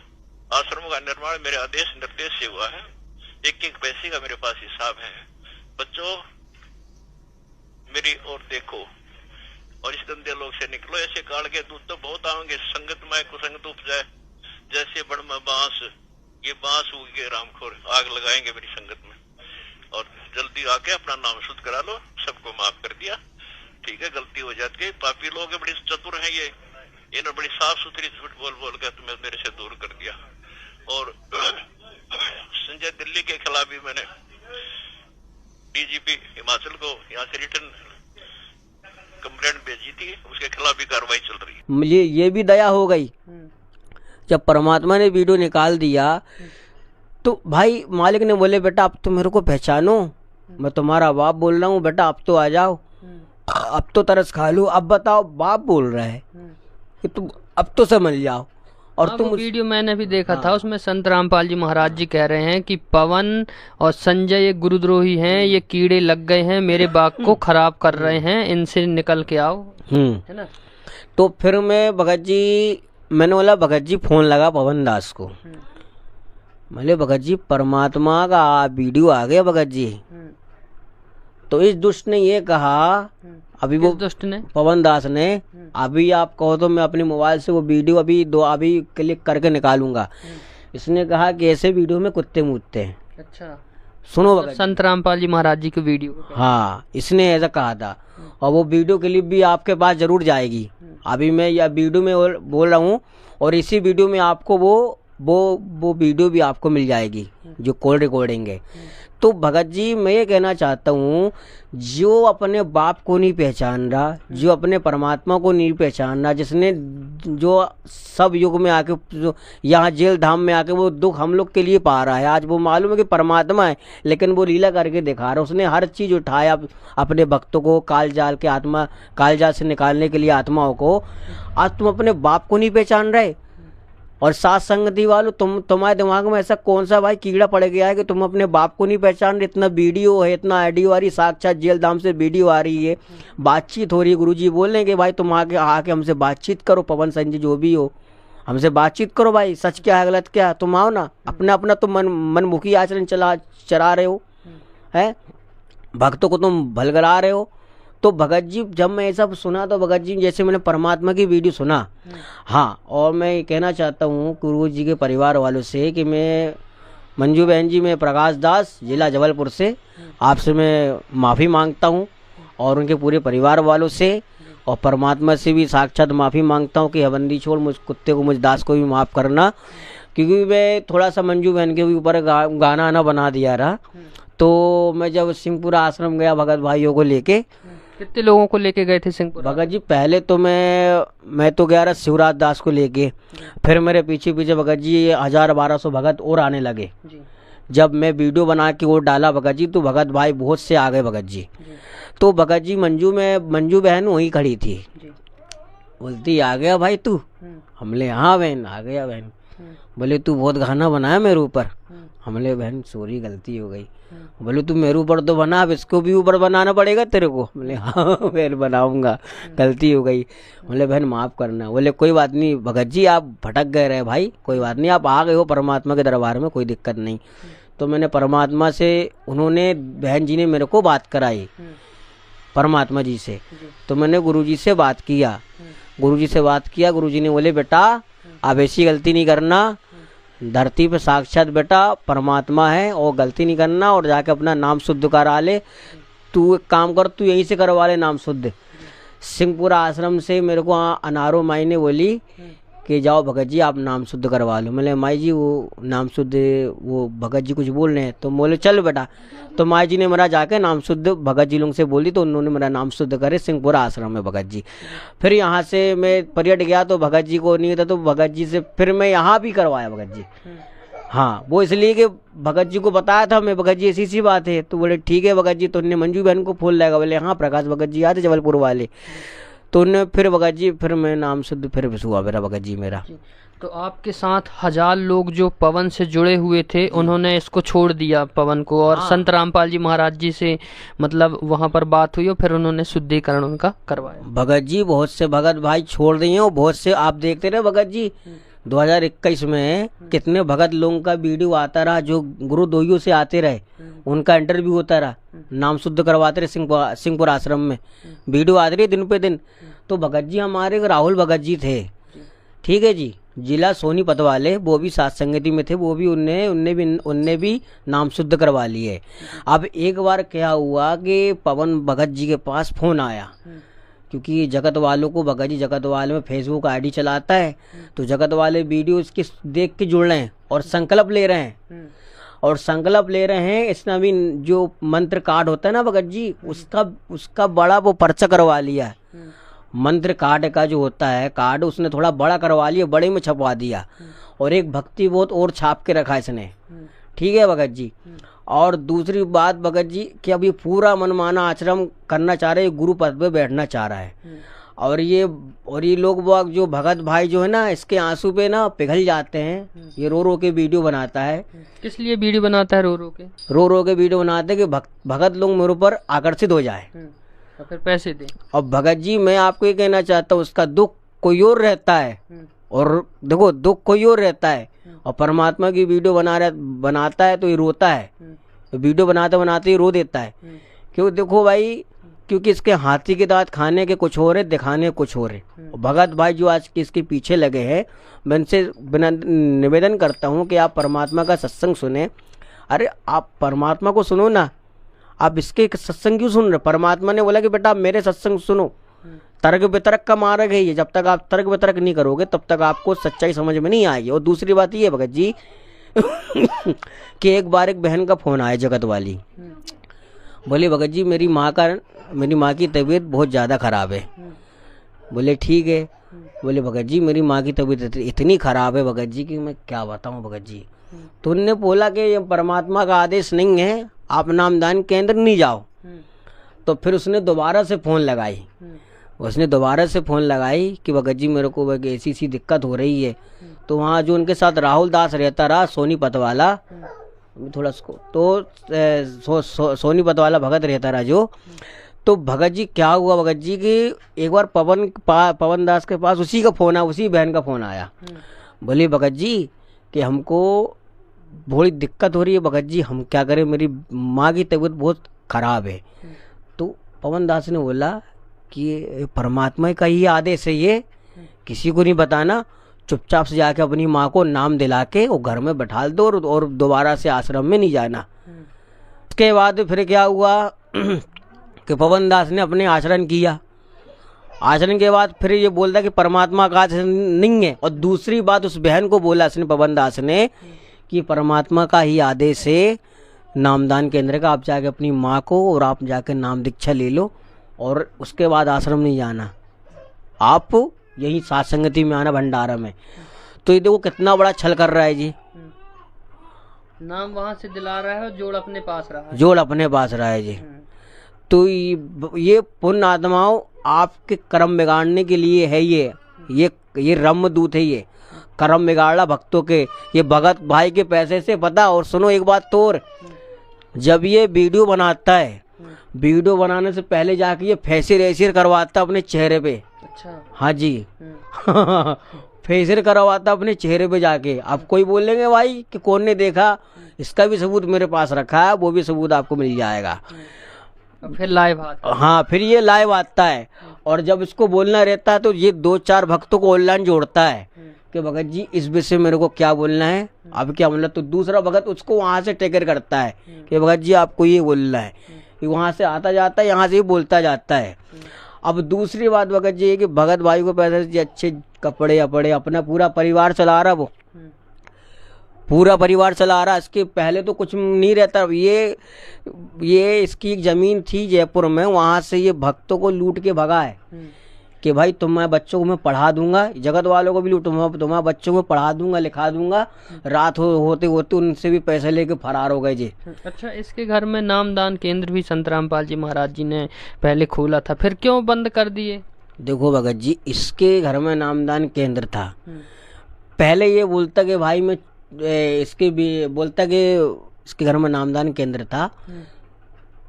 आश्रमों का निर्माण मेरे आदेश निर्देश से हुआ है। एक एक पैसे का मेरे पास हिसाब है। बच्चों, मेरी ओर देखो और इस गंदे लोग से निकलो। ऐसे काल के दूत तो बहुत आएंगे, संगत में कुसंगत उपजाए जैसे बड़ में बांस। ये बांस उगे रामखोर, आग लगाएंगे मेरी संगत में। और जल्दी आके अपना नाम शुद्ध करा लो, सबको माफ कर दिया। ठीक है, गलती हो जाती है। पापी लोग बड़ी चतुर हैं ये, इन्होंने बड़ी साफ सुथरी झूठ बोल बोल कर तुम्हें मेरे से दूर कर दिया। और संजय दिल्ली के खिलाफ भी मैंने डीजीपी हिमाचल को यहाँ से रिटर्न कंप्लेंट भेजी थी, उसके खिलाफ भी कार्रवाई चल रही है। मुझे ये भी दया हो गई, जब परमात्मा ने वीडियो निकाल दिया तो भाई मालिक ने बोले बेटा अब तो मेरे को पहचानो, मैं तुम्हारा बाप बोल रहा हूँ, बेटा अब तो आ जाओ, अब तो तरस खा लो। अब बताओ, बाप बोल रहा है कि तुम अब तो समझ जाओ। और हाँ, तुम वो वीडियो मैंने भी देखा था, उसमें संत रामपाल जी महाराज जी कह रहे हैं कि पवन और संजय ये गुरुद्रोही हैं, ये कीड़े लग गए हैं, मेरे बाग को खराब कर रहे हैं, इनसे निकल के आओ, है ना। तो फिर मैंने बोला भगत जी, फोन लगा पवन दास को। बोले भगत जी परमात्मा का वीडियो आ गया भगत जी। तो इस दुष्ट ने ये कहा, अभी वो दुष्ट ने, पवन दास ने, अभी आप कहो तो मैं अपने मोबाइल से वो वीडियो अभी क्लिक करके निकालूंगा। इसने कहा कि ऐसे वीडियो में कुत्ते मूतते हैं। अच्छा, सुनो भगत, संत रामपाल जी महाराज जी की वीडियो। हाँ, इसने ऐसा कहा था। और वो वीडियो क्लिप भी आपके पास जरूर जाएगी। अभी मैं यह वीडियो में बोल रहा हूँ, और इसी वीडियो में आपको वो वीडियो भी आपको मिल जाएगी जो कॉल रिकॉर्डिंग है। तो भगत जी, मैं ये कहना चाहता हूँ, जो अपने बाप को नहीं पहचान रहा, जो अपने परमात्मा को नहीं पहचान रहा, जिसने जो सब युग में आके जो यहाँ जेल धाम में आके वो दुख हम लोग के लिए पा रहा है, आज वो मालूम है कि परमात्मा है, लेकिन वो लीला करके दिखा रहा है। उसने हर चीज़ उठाया अपने भक्तों को कालजाल से निकालने के लिए आत्माओं को। आज तुम अपने बाप को नहीं पहचान रहे। और साथ संगति वालों, तुम्हारे दिमाग में ऐसा कौन सा भाई कीड़ा पड़ गया है कि तुम अपने बाप को नहीं पहचान रहे। इतना वीडियो है, इतना ऑडियो आ रही, साक्षात जेल धाम से वीडियो आ रही है, बातचीत हो रही है। गुरुजी बोल रहे हैं कि भाई तुम आके हमसे बातचीत करो, पवन संजय जो भी हो, हमसे बातचीत करो भाई, सच क्या है गलत क्या है, तुम आओ ना। अपना तुम मनमुखी आचरण चला रहे हो, है भक्तों को तुम भलगरा रहे हो। तो भगत जी, जब मैं ये सब सुना तो भगत जी, जैसे मैंने परमात्मा की वीडियो सुना, हाँ, और मैं ये कहना चाहता हूँ गुरु जी के परिवार वालों से कि मैं मंजू बहन जी, मैं प्रकाश दास, जिला जबलपुर से आपसे मैं माफ़ी मांगता हूँ, और उनके पूरे परिवार वालों से और परमात्मा से भी साक्षात माफ़ी मांगता हूँ कि हबंदी छोड़ मुझ कुत्ते को, मुझ दास को भी माफ़ करना। क्योंकि मैं थोड़ा सा मंजू बहन के ऊपर गाना आना बना दिया रहा। तो मैं जब सिंहपुरा आश्रम गया भगत भाइयों को लेके, कितने लोगों को लेके गए थे सिंहपुरा? भगत जी पहले तो मैं तो गया रहा शिवराज दास को लेके, फिर मेरे पीछे भगत जी 1000-1200 भगत और आने लगे जी। जब मैं वीडियो बना के वो डाला भगत जी, तो भगत भाई बहुत से आ गए भगत जी। तो भगत जी मंजू बहन वहीं खड़ी थी, बोलती आ गया भाई तू? हमले हाँ बहन, आ गया बहन। बोले तू बहुत गाना बनाया मेरे ऊपर। हमले बहन सॉरी, गलती हो गई। बोले तू मेरे ऊपर तो बना, अब इसको भी ऊपर बनाना पड़ेगा तेरे को। बोले हाँ बहन बनाऊंगा, गलती हो गई। बोले बहन माफ़ करना। बोले कोई बात नहीं भगत जी, आप भटक गए रहे भाई, कोई बात नहीं, आप आ गए हो परमात्मा के दरबार में, कोई दिक्कत नहीं। तो मैंने परमात्मा से, उन्होंने बहन जी ने मेरे को बात कराई परमात्मा जी से। तो मैंने गुरुजी से बात किया, गुरुजी से बात किया। गुरुजी ने बोले बेटा आप ऐसी गलती नहीं करना, धरती पे साक्षात बेटा परमात्मा है और गलती नहीं करना, और जाके अपना नाम शुद्ध करा ले। तू एक काम कर, तू यहीं से करवा ले नाम शुद्ध। सिंहपुरा आश्रम से मेरे को अनारो माई ने बोली कि जाओ भगत जी आप नाम शुद्ध करवा लो। मैंने माई जी वो नाम शुद्ध, वो भगत जी कुछ बोल रहे हैं। तो बोले चल बेटा। तो माई जी ने मेरा जाके नाम शुद्ध भगत जी लोग से बोली, तो उन्होंने मेरा नाम शुद्ध करे सिंहपुरा आश्रम में भगत जी। फिर यहाँ से मैं पर्यट गया तो भगत जी को नहीं था, तो भगत जी से फिर मैं यहाँ भी करवाया भगत जी। हाँ, वो इसलिए कि भगत जी को बताया था मैं, भगत जी ऐसी सी बात है। तो बोले ठीक है भगत जी। तो उन्होंने मंजू बहन को फोन लगाया, बोले हाँ प्रकाश भगत जी आते जबलपुर वाले। तो उन्हें फिर भगत जी, फिर मैं नाम शुद्ध फिर हुआ मेरा भगत जी मेरा। तो आपके साथ 1000 लोग जो पवन से जुड़े हुए थे उन्होंने इसको छोड़ दिया पवन को, और संत रामपाल जी महाराज जी से मतलब वहाँ पर बात हुई और फिर उन्होंने शुद्धिकरण उनका करवाया। भगत जी बहुत से भगत भाई छोड़ दिए और बहुत से आप देखते रहे भगत जी 2021 में कितने भगत लोगों का वीडियो आता रहा, जो गुरुद्रोहियों से आते रहे उनका इंटरव्यू होता रहा, नाम शुद्ध करवाते रहे सिंहपुर आश्रम में, वीडियो आते रही दिन पे दिन। तो भगत जी हमारे राहुल भगत जी थे, ठीक है जी, जिला सोनीपत वाले, वो भी सात संगति में थे, वो भी उनने भी नाम शुद्ध करवा लिए। अब एक बार क्या हुआ कि पवन भगत जी के पास फोन आया, क्योंकि जगत वालों को भगत जी जगत वाले में फेसबुक आईडी चलाता है, तो जगत वाले वीडियो इसके देख के जुड़ रहे हैं और संकल्प ले रहे हैं, और संकल्प ले रहे हैं। इसने अभी जो मंत्र कार्ड होता है ना भगत जी, उसका बड़ा वो पर्चा करवा लिया है। मंत्र कार्ड का जो होता है कार्ड, उसने थोड़ा बड़ा करवा लिया, बड़े में छपवा दिया, और एक भक्ति बोध और छाप के रखा इसने, ठीक है भगत जी। और दूसरी बात भगत जी कि अभी पूरा मनमाना आश्रम करना चाह रहे हैं, गुरु पद पे बैठना चाह रहा है। और ये लोग जो भगत भाई जो है ना, इसके आंसू पे ना पिघल जाते हैं। ये रो रो के वीडियो बनाता है। किस लिए वीडियो बनाता है? रो रो के वीडियो बनाते हैं कि भगत लोग मेरे ऊपर आकर्षित हो जाए और फिर पैसे दे। और भगत जी मैं आपको ये कहना चाहता हूँ, उसका दुख कोई और रहता है, और देखो दुख कोई और रहता है, और परमात्मा की वीडियो बनाता है तो ये रोता है, वीडियो बनाते बनाते ही रो देता है। क्यों? देखो भाई, क्योंकि इसके हाथी के दांत खाने के कुछ हो रहे, दिखाने कुछ हो रहे। भगत भाई जो आज इसके पीछे लगे हैं, मैं इनसे निवेदन करता हूँ कि आप परमात्मा का सत्संग सुने। अरे आप परमात्मा को सुनो ना, आप इसके सत्संग क्यों सुन रहे? परमात्मा ने बोला कि बेटा आप मेरे सत्संग सुनो। तर्क वितर्क का मार्ग है ये, जब तक आप तर्क वितर्क नहीं करोगे तब तक आपको सच्चाई समझ में नहीं आएगी। और दूसरी बात ये भगत जी कि एक बार एक बहन का फोन आया जगत वाली, बोले भगत जी मेरी माँ की तबीयत बहुत ज़्यादा खराब है। बोले ठीक है। बोले भगत जी मेरी माँ की तबीयत इतनी खराब है भगत जी कि मैं क्या बताऊँ भगत जी। तो उनने बोला कि ये परमात्मा का आदेश नहीं है, आप नामदान केंद्र नहीं जाओ। तो फिर उसने दोबारा से फ़ोन लगाई कि भगत जी मेरे को ऐसी सी दिक्कत हो रही है। तो वहाँ जो उनके साथ राहुल दास रहता रहा, सोनीपत वाला, थोड़ा तो सोनीपत वाला भगत रहता रहा जो। तो भगत जी क्या हुआ भगत जी कि एक बार पवन दास के पास उसी बहन का फ़ोन आया। बोले भगत जी कि हमको बड़ी दिक्कत हो रही है भगत जी, हम क्या करें, मेरी माँ की तबीयत बहुत ख़राब है। तो पवन दास ने बोला कि परमात्मा का ही आदेश है, ये किसी को नहीं बताना, चुपचाप से जाके अपनी माँ को नाम दिला के वो घर में बैठा दो और दोबारा से आश्रम में नहीं जाना। उसके बाद फिर क्या हुआ कि पवन दास ने अपने आचरण किया। आचरण के बाद फिर ये बोलता कि परमात्मा का आदेश नहीं है। और दूसरी बात उस बहन को बोला इसने, पवन दास ने, कि परमात्मा का ही आदेश है नामदान केंद्र का, आप जाके अपनी माँ को और आप जाके नाम दीक्षा ले लो और उसके बाद आश्रम नहीं जाना, आप यही सात संगति में आना भंडारा में। तो ये देखो कितना बड़ा छल कर रहा है जी, नाम वहाँ से दिला रहा है और जोड़ अपने पास रहा है जी। तो ये पुण्य आत्माओं आपके कर्म बिगाड़ने के लिए है। ये रमदूत है, ये कर्म बिगाड़ा भक्तों के, ये भगत भाई के पैसे से पता। और सुनो एक बात तो और, जब ये वीडियो बनाता है, वीडियो बनाने से पहले जाके ये फेसियल करवाता अपने चेहरे पे। अच्छा। हाँ जी फेशियल करवाता अपने चेहरे पे जाके। अब कोई बोलेंगे भाई कि कौन ने देखा, इसका भी सबूत मेरे पास रखा है, वो भी सबूत आपको मिल जाएगा। फिर लाइव आता है। हाँ, फिर ये लाइव आता है और जब इसको बोलना रहता है तो ये 2-4 भक्तों को ऑनलाइन जोड़ता है कि भगत जी इस विषय मेरे को क्या बोलना है, अब क्या बोलना, तो दूसरा भगत उसको वहाँ से टेकर करता है कि भगत जी आपको ये बोलना है, वहाँ से आता जाता है, यहाँ से ही बोलता जाता है। अब दूसरी बात भगत जी है कि भगत भाई को पैसे जी अच्छे कपड़े अपड़े, अपना पूरा परिवार चला रहा, वो पूरा परिवार चला रहा। इसके पहले तो कुछ नहीं रहता। ये इसकी एक जमीन थी जयपुर में, वहाँ से ये भक्तों को लूट के भगा है कि भाई तुम्हारे बच्चों को मैं पढ़ा दूंगा, जगत वालों को भी लूट, तुम्हारे बच्चों को पढ़ा दूंगा, लिखा दूंगा। रात होते होते उनसे भी पैसे लेके फरार हो गए जी। अच्छा, इसके घर में नामदान केंद्र भी संत रामपाल जी महाराज जी ने पहले खोला था, फिर क्यों बंद कर दिए? देखो भगत जी, इसके घर में नामदान केंद्र था। पहले ये बोलता कि भाई मैं इसके भी बोलता कि इसके घर में नामदान केंद्र था,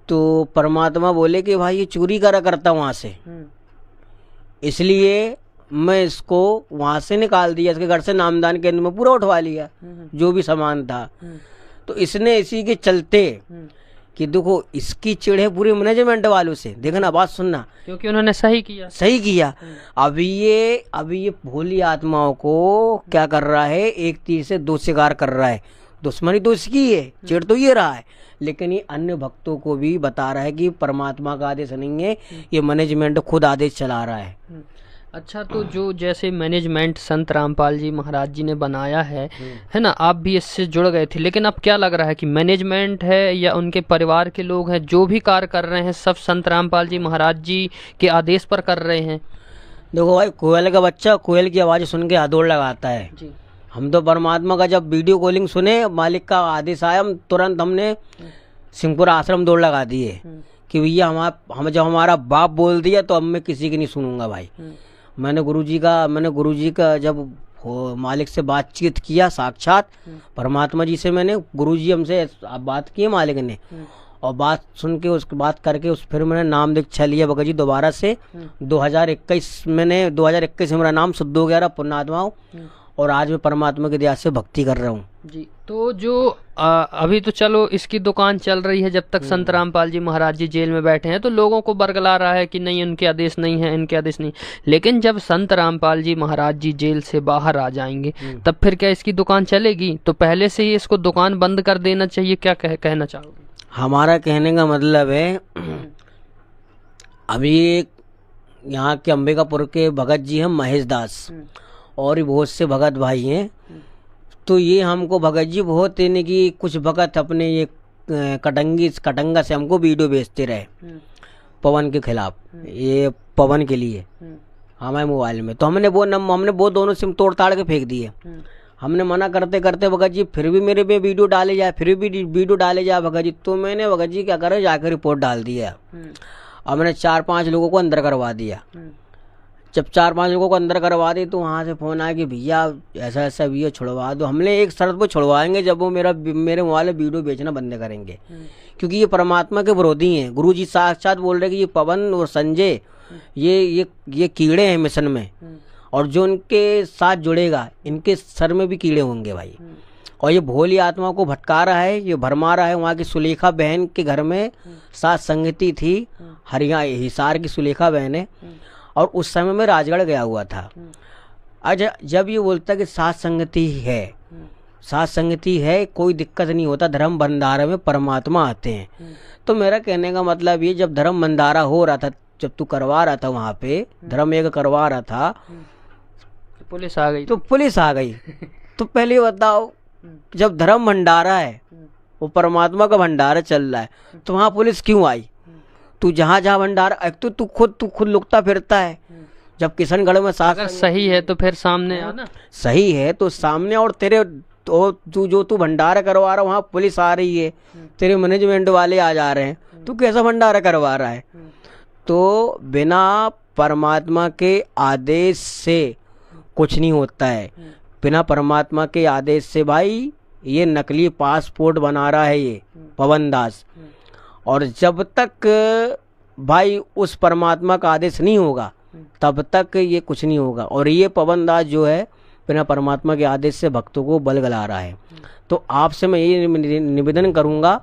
तो परमात्मा बोले कि भाई ये चोरी करा करता वहाँ से, इसलिए मैं इसको वहाँ से निकाल दिया, इसके घर से नामदान केंद्र में पूरा उठवा लिया जो भी सामान था। तो इसने इसी के चलते कि देखो इसकी चिढ़ है पूरे मैनेजमेंट वालों से, देखना बात सुनना, क्योंकि उन्होंने सही किया। अभी ये भोली आत्माओं को क्या कर रहा है, एक तीर से दो शिकार कर रहा है। दुश्मनी तो इसकी है, चिढ़ तो ये रहा है, लेकिन ये अन्य भक्तों को भी बता रहा है कि परमात्मा का आदेश नहीं है, ये मैनेजमेंट खुद आदेश चला रहा है। अच्छा, तो जो जैसे मैनेजमेंट संत रामपाल जी महाराज जी ने बनाया है ना, आप भी इससे जुड़ गए थे, लेकिन अब क्या लग रहा है कि मैनेजमेंट है या उनके परिवार के लोग हैं जो भी कार्य कर रहे हैं सब संत रामपाल जी महाराज जी के आदेश पर कर रहे हैं? देखो भाई, कोयल का बच्चा कोयल की आवाज़ सुन के हाथोड़ लगाता है जी। हम तो परमात्मा का जब वीडियो कॉलिंग सुने, मालिक का आदेश आया, हम तुरंत हमने सिंहपुर आश्रम दौड़ लगा दिए कि भैया हम जब हमारा बाप बोल दिया तो अब मैं किसी की नहीं सुनूंगा भाई। मैंने गुरुजी का जब मालिक से बातचीत किया, साक्षात परमात्मा जी से मैंने, गुरुजी हमसे बात की मालिक ने, और बात सुन के उसकी बात करके फिर मैंने नाम दीक्षा लिया भगत जी दोबारा से 2021 में 2021 से मेरा नाम शुद्ध हो गया रहा, पुण्यात्माओं, और आज मैं परमात्मा की दया से भक्ति कर रहा हूँ जी। तो जो अभी तो चलो इसकी दुकान चल रही है, जब तक संत रामपाल जी महाराज जी जेल में बैठे हैं तो लोगों को बरगला रहा है कि नहीं इनके आदेश नहीं है, इनके आदेश नहीं, लेकिन जब संत रामपाल जी महाराज जी जेल से बाहर आ जाएंगे तब फिर क्या इसकी दुकान चलेगी? तो पहले से ही इसको दुकान बंद कर देना चाहिए, क्या कहना चाहोगे? हमारा कहने का मतलब है, अभी यहाँ के अंबिकापुर के भगत जी हैं महेश दास, और बहुत से भगत भाई हैं, तो ये हमको भगत जी बहुत यानी कि कुछ भगत अपने ये कटंगा से हमको वीडियो भेजते रहे पवन के खिलाफ, ये पवन के लिए हमारे मोबाइल में, तो हमने वो दोनों सिम तोड़ ताड़ के फेंक दिए। हमने मना करते करते भगत जी फिर भी मेरे पे वीडियो डाले जाए भगत जी, तो मैंने भगत जी क्या करे जाकर रिपोर्ट डाल दिया। अब मैंने 4-5 लोगों को अंदर करवा दिया। जब 4-5 लोगों को अंदर करवा दी तो वहाँ से फ़ोन आया कि भैया ऐसा ऐसा भैया छुड़वा दो। हमने एक शर्त पर छुड़वाएंगे, जब वो मेरे मोबाइल में वीडियो बेचना बंद करेंगे, क्योंकि ये परमात्मा के विरोधी हैं। गुरु जी साक्षात बोल रहे कि ये पवन और संजय ये कीड़े हैं मिशन में, और जो उनके साथ जुड़ेगा इनके सर में भी कीड़े होंगे भाई। और ये भोली आत्मा को भटका रहा है, ये भरमा रहा है। वहाँ की सुलेखा बहन के घर में सात संगति थी, हिसार की सुलेखा बहन है, और उस समय में राजगढ़ गया हुआ था। आज जब ये बोलता कि सात संगति है, कोई दिक्कत नहीं होता, धर्म भंडारा में परमात्मा आते हैं। तो मेरा कहने का मतलब ये, जब धर्म भंडारा हो रहा था, जब तू करवा रहा था वहाँ पे धर्म एक करवा रहा था, पुलिस आ गई। तो पहले बताओ, जब धर्म भंडारा है, वो परमात्मा का भंडारा चल रहा है, तो वहाँ पुलिस क्यों आई? तू जहाँ भंडारा, एक तो तू खुद लुकता फिरता है। जब किशनगढ़ में अगर सही है तो फिर सामने आना, सही है तो सामने, और तू भंडारा करवा रहा, वहाँ पुलिस आ रही है, तेरे मैनेजमेंट वाले आ जा रहे हैं, तू कैसा भंडारा करवा रहा है? तो बिना परमात्मा के आदेश से कुछ नहीं होता है। बिना परमात्मा के आदेश से भाई ये नकली पासपोर्ट बना रहा है ये पवन दास, और जब तक भाई उस परमात्मा का आदेश नहीं होगा तब तक ये कुछ नहीं होगा। और ये पवन दास जो है बिना परमात्मा के आदेश से भक्तों को बल गला रहा है। तो आपसे मैं ये निवेदन करूँगा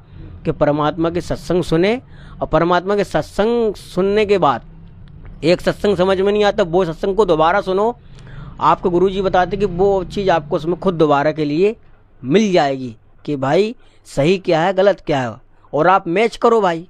कि परमात्मा के सत्संग सुने, और परमात्मा के सत्संग सुनने के बाद एक सत्संग समझ में नहीं आता, वो सत्संग को दोबारा सुनो। आपको गुरुजी बताते कि वो चीज़ आपको उसमें खुद दोबारा के लिए मिल जाएगी कि भाई सही क्या है गलत क्या है, और आप मैच करो भाई।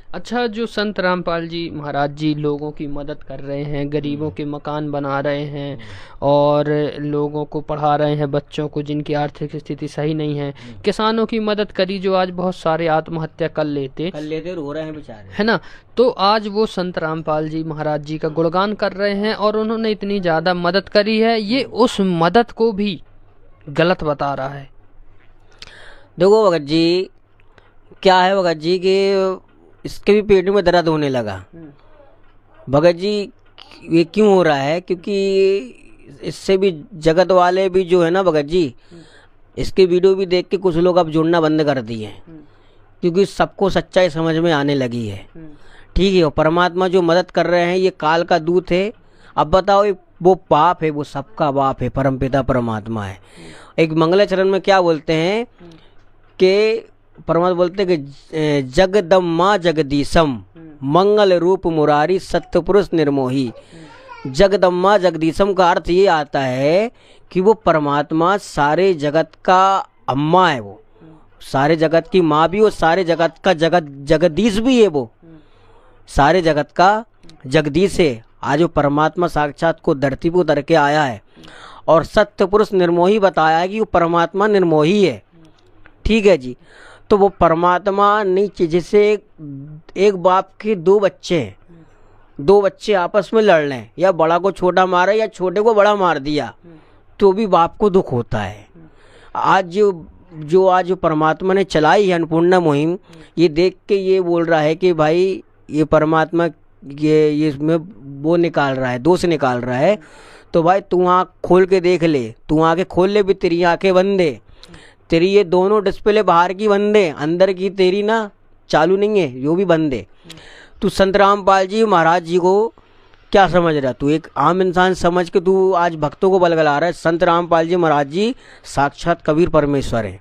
अच्छा, जो संत रामपाल जी महाराज जी लोगों की मदद कर रहे हैं, गरीबों के मकान बना रहे हैं और लोगों को पढ़ा रहे हैं, बच्चों को जिनकी आर्थिक स्थिति सही नहीं है, किसानों की मदद करी जो आज बहुत सारे आत्महत्या कर लेते रो रहे हैं बेचारे, है ना। तो आज वो संत रामपाल जी महाराज जी का गुणगान कर रहे हैं और उन्होंने इतनी ज़्यादा मदद करी है, ये उस मदद को भी गलत बता रहा है। देखो भगत जी, क्या है भगत जी कि इसके भी पेट में दर्द होने लगा। भगत जी ये क्यों हो रहा है? क्योंकि इससे भी जगत वाले भी जो है ना भगत जी, इसके वीडियो भी देख के कुछ लोग अब जुड़ना बंद कर दिए, क्योंकि सबको सच्चाई समझ में आने लगी है। ठीक है, और परमात्मा जो मदद कर रहे हैं ये काल का दूत है। अब बताओ, वो बाप है, वो सबका बाप है, परमपिता परमात्मा है। एक मंगलाचरण में क्या बोलते हैं कि परमात्मा बोलते हैं कि जगदम्मा जगदीशम मंगल रूप मुरारी सत्यपुरुष निर्मोही। जगदम्मा जगदीशम का अर्थ ये आता है कि वो परमात्मा सारे जगत का अम्मा है, वो सारे जगत की माँ भी, और सारे जगत का जगदीश भी है, वो सारे जगत का जगदीश है। आज वो परमात्मा साक्षात को धरती पर उतर के आया है, और सत्यपुरुष निर्मोही बताया है कि वो परमात्मा निर्मोही है। ठीक है जी, तो वो परमात्मा नीचे, जैसे एक बाप के दो बच्चे हैं, दो बच्चे आपस में लड़ लें, या बड़ा को छोटा मारा या छोटे को बड़ा मार दिया, तो भी बाप को दुख होता है। आज जो परमात्मा ने चलाई है अन्नपूर्णा मुहिम, ये देख के ये बोल रहा है कि भाई ये परमात्मा ये इसमें वो निकाल रहा है, दोष निकाल रहा है। तो भाई तू आँख खोल के देख ले, तू आँखें खोल ले भी, तेरी आँखें बंद है, तेरी ये दोनों डिस्प्ले बाहर की बंद है, अंदर की तेरी ना चालू नहीं है, जो भी बंद है। तू संत रामपाल जी महाराज जी को क्या समझ रहा? तू एक आम इंसान समझ के तू आज भक्तों को बलगला रहा है। संत रामपाल जी महाराज जी साक्षात कबीर परमेश्वर है।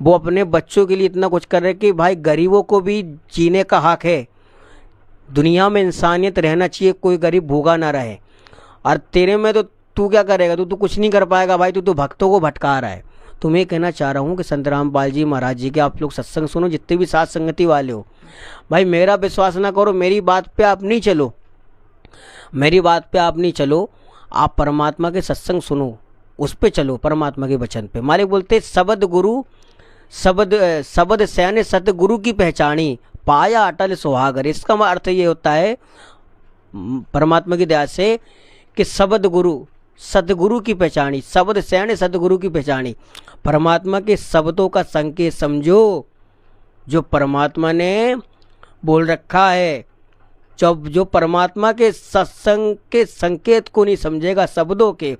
वो अपने बच्चों के लिए इतना कुछ कर रहे हैं कि भाई गरीबों को भी जीने का हक है, दुनिया में इंसानियत रहना चाहिए, कोई गरीब भूखा ना रहे। और तेरे में तो तू क्या करेगा? तू कुछ नहीं कर पाएगा भाई, तू भक्तों को भटका रहा है। तो मैं कहना चाह रहा हूँ कि संत रामपाल जी महाराज जी के आप लोग सत्संग सुनो, जितने भी साथ संगति वाले हो भाई, मेरा विश्वास ना करो, मेरी बात पे आप नहीं चलो, मेरी बात पे आप नहीं चलो, आप परमात्मा के सत्संग सुनो, उस पे चलो, परमात्मा के वचन पे। मालिक बोलते शब्द गुरु शब्द सैन्य सतगुरु की पहचानी पाया अटल सुहागर। इसका अर्थ ये होता है परमात्मा की दया से कि शब्द गुरु सतगुरु की पहचानी, शब्द सैन्य सतगुरु की पहचानी। परमात्मा के शब्दों का संकेत समझो, जो परमात्मा ने बोल रखा है। जो परमात्मा के सत्संग के संकेत को नहीं समझेगा, शब्दों के,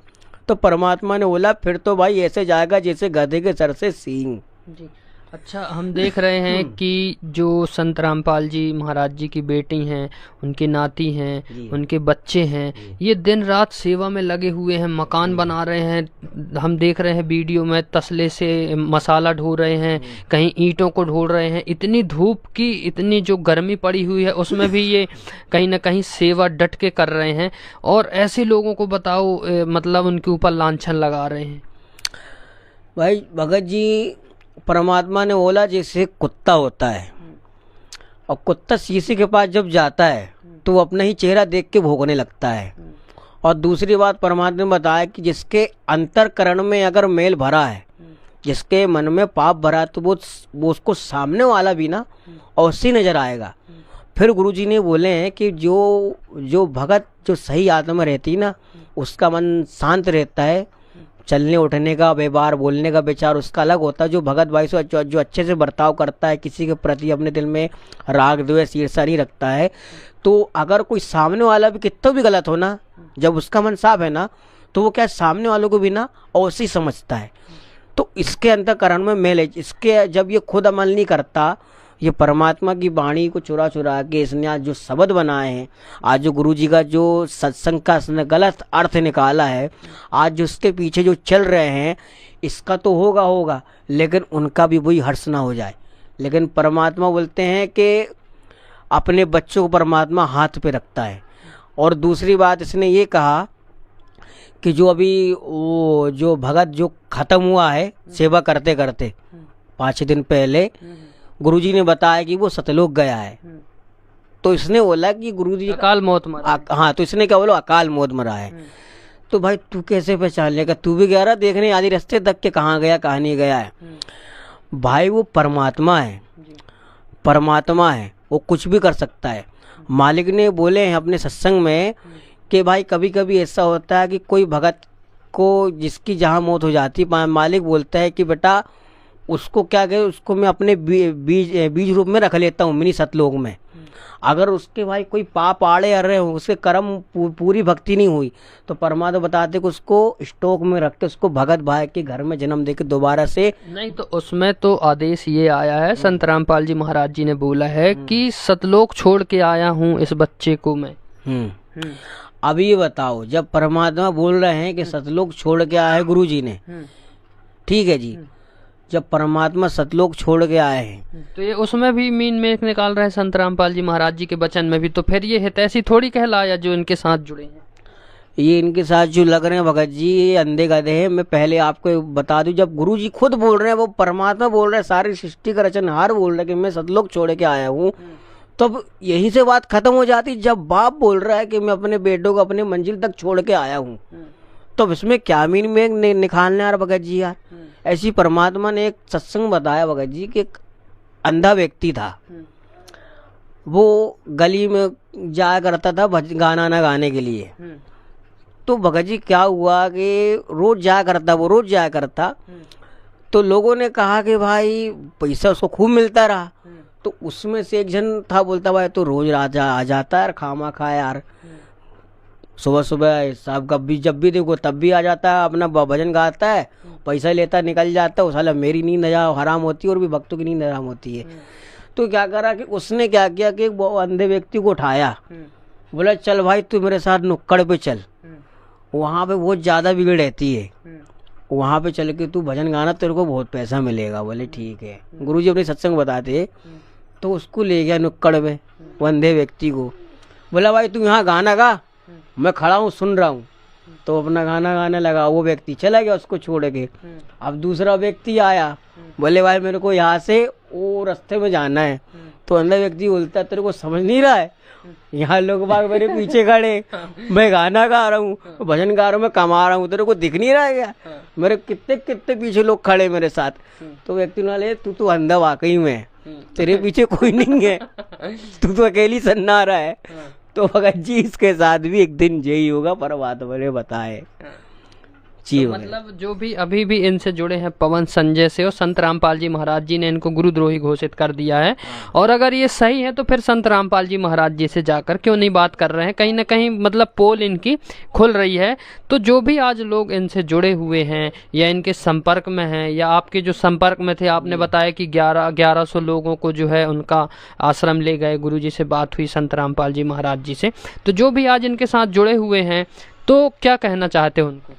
तो परमात्मा ने बोला फिर तो भाई ऐसे जाएगा जैसे गधे के सर से सींग। जी। अच्छा, हम देख रहे हैं कि जो संत रामपाल जी महाराज जी की बेटी हैं, उनके नाती हैं, उनके बच्चे हैं, ये दिन रात सेवा में लगे हुए हैं, मकान बना रहे हैं। हम देख रहे हैं वीडियो में तसले से मसाला ढो रहे हैं, कहीं ईंटों को ढो रहे हैं। इतनी धूप की, इतनी जो गर्मी पड़ी हुई है, उसमें भी ये कहीं ना कहीं सेवा डट के कर रहे हैं। और ऐसे लोगों को बताओ, मतलब उनके ऊपर लांछन लगा रहे हैं। भाई भगत जी, परमात्मा ने बोला जैसे कुत्ता होता है, और कुत्ता शीशे के पास जब जाता है तो वो अपना ही चेहरा देख के भौंकने लगता है। और दूसरी बात परमात्मा ने बताया कि जिसके अंतरकरण में अगर मेल भरा है, जिसके मन में पाप भरा है, तो वो उसको सामने वाला भी ना अवश्य नजर आएगा। फिर गुरुजी ने बोले हैं कि जो भगत, जो सही आत्मा रहती ना, उसका मन शांत रहता है, चलने उठने का, व्यवहार बोलने का विचार उसका अलग होता है। जो भगत भाई से जो अच्छे से बर्ताव करता है, किसी के प्रति अपने दिल में राग द्वेष ईर्ष्या नहीं रखता है, तो अगर कोई सामने वाला भी कितना भी गलत हो ना, जब उसका मन साफ है ना, तो वो क्या सामने वालों को भी ना अवश्य समझता है। तो इसके अंतःकरण में मेल है, इसके जब ये खुद अमल नहीं करता, ये परमात्मा की वाणी को चुरा चुरा के इसने आज जो शब्द बनाए हैं, आज जो गुरु जी का जो सत्संग का इसने गलत अर्थ निकाला है, आज जो उसके पीछे जो चल रहे हैं, इसका तो होगा, लेकिन उनका भी वही हर्ष ना हो जाए। लेकिन परमात्मा बोलते हैं कि अपने बच्चों को परमात्मा हाथ पे रखता है। और दूसरी बात इसने ये कहा कि जो अभी वो जो भगत जो ख़त्म हुआ है सेवा करते करते 5 दिन पहले, गुरुजी ने बताया कि वो सतलोक गया है। तो इसने बोला कि गुरुजी अकाल मौत मरा। हाँ, तो इसने क्या बोला, अकाल मौत मरा है। तो भाई तू कैसे पहचान लेगा, तू भी गया रहा देखने आधी रास्ते तक के कहाँ गया कहाँ नहीं गया है। भाई वो परमात्मा है, परमात्मा है, वो कुछ भी कर सकता है। मालिक ने बोले हैं अपने सत्संग में कि भाई कभी कभी ऐसा होता है कि कोई भगत को जिसकी जहाँ मौत हो जाती है, मालिक बोलता है कि बेटा उसको क्या कहे, उसको मैं अपने बीज रूप में रख लेता हूँ मिनी सतलोक में। अगर उसके भाई कोई पाप आड़े आ रहे हो, उसके कर्म पूरी भक्ति नहीं हुई, तो परमात्मा बताते कि उसको स्टोक में रख के उसको भगत भाई के घर में जन्म दे के दोबारा से। नहीं तो उसमें तो आदेश ये आया है, संत रामपाल जी महाराज जी ने बोला है कि सतलोक छोड़ के आया हूँ इस बच्चे को मैं। अब ये बताओ, जब परमात्मा बोल रहे हैं कि सतलोक छोड़ के आया है गुरु जी ने, ठीक है जी, जब परमात्मा सतलोक छोड़ के आए हैं तो ये उसमें भी मीन में निकाल रहे हैं संत रामपाल जी महाराज जी के वचन में भी, तो फिर ये हितैषी थोड़ी कहलाया जो इनके साथ जुड़े हैं। ये इनके साथ जो लग रहे हैं भगत जी, ये अंधे गधे हैं। मैं पहले आपको बता दूं, जब गुरु जी खुद बोल रहे हैं, वो परमात्मा बोल रहे हैं, सारी सृष्टि का रचनहार बोल रहे हैं कि मैं सतलोक छोड़ के आया हूँ, तब यहीं से बात खत्म हो जाती। जब बाप बोल रहा है कि मैं अपने बेटों को अपनी मंजिल तक छोड़ के आया हूँ, तो इसमें क्या मीन में निकालने यार भगत जी यार। ऐसी परमात्मा ने एक सत्संग बताया भगत जी कि एक अंधा व्यक्ति था, वो गली में जाया करता था गाना ना गाने के लिए। तो भगत जी क्या हुआ कि रोज जाया करता, तो लोगों ने कहा कि भाई पैसा उसको खूब मिलता रहा। तो उसमें से एक जन था, बोलता भाई तो रोज आ जाता है यार, खामा खा यार, सुबह सुबह साहब कभी जब भी देखो तब भी आ जाता है, अपना भजन गाता है, पैसा लेता निकल जाता है। उस साला मेरी नींद हराम होती है और भी भक्तों की नींद हराम होती है। तो क्या करा कि उसने क्या किया कि एक अंधे व्यक्ति को उठाया, बोला चल भाई तू मेरे साथ नुक्कड़ पे चल, वहाँ पे बहुत ज़्यादा भीड़ रहती है, वहाँ पे चल के तू भजन गाना, तेरे को बहुत पैसा मिलेगा। बोले ठीक है। गुरुजी अपने सत्संग बताते, तो उसको ले गया नुक्कड़ में, वो अंधे व्यक्ति को, बोला भाई तू यहाँ गाना गा, मैं खड़ा हूँ सुन रहा हूँ। तो अपना गाना गाने लगा, वो व्यक्ति चला गया उसको छोड़ के। अब दूसरा व्यक्ति आया, बोले भाई मेरे को यहाँ से वो रास्ते में जाना है। तो अंदर व्यक्ति बोलता तेरे को समझ नहीं रहा है, यहाँ लोग बाग मेरे पीछे खड़े, मैं गाना गा रहा हूँ, भजन गा रहा हूँ, मैं कमा रहा हूँ, तेरे को दिख नहीं रहा है क्या, मेरे कितने पीछे लोग खड़े मेरे साथ। तो व्यक्ति बोले तू तो अंधा वाकई में, तेरे पीछे कोई नहीं है, तू तो अकेली सन्ना रहा है। तो भगत जी इसके साथ भी एक दिन यही होगा, परमात्मा ने बताए। तो मतलब जो भी अभी भी इनसे जुड़े हैं पवन संजय से, और संत रामपाल जी महाराज जी ने इनको गुरुद्रोही घोषित कर दिया है। और अगर ये सही है तो फिर संत रामपाल जी महाराज जी से जाकर क्यों नहीं बात कर रहे हैं, कहीं ना कहीं मतलब पोल इनकी खुल रही है। तो जो भी आज लोग इनसे जुड़े हुए हैं या इनके संपर्क में हैं या आपके जो संपर्क में थे, आपने बताया कि 1100 लोगों को जो है उनका आश्रम ले गए, गुरु जी से बात हुई संत रामपाल जी महाराज जी से, तो जो भी आज इनके साथ जुड़े हुए हैं तो क्या कहना चाहते हो उनको?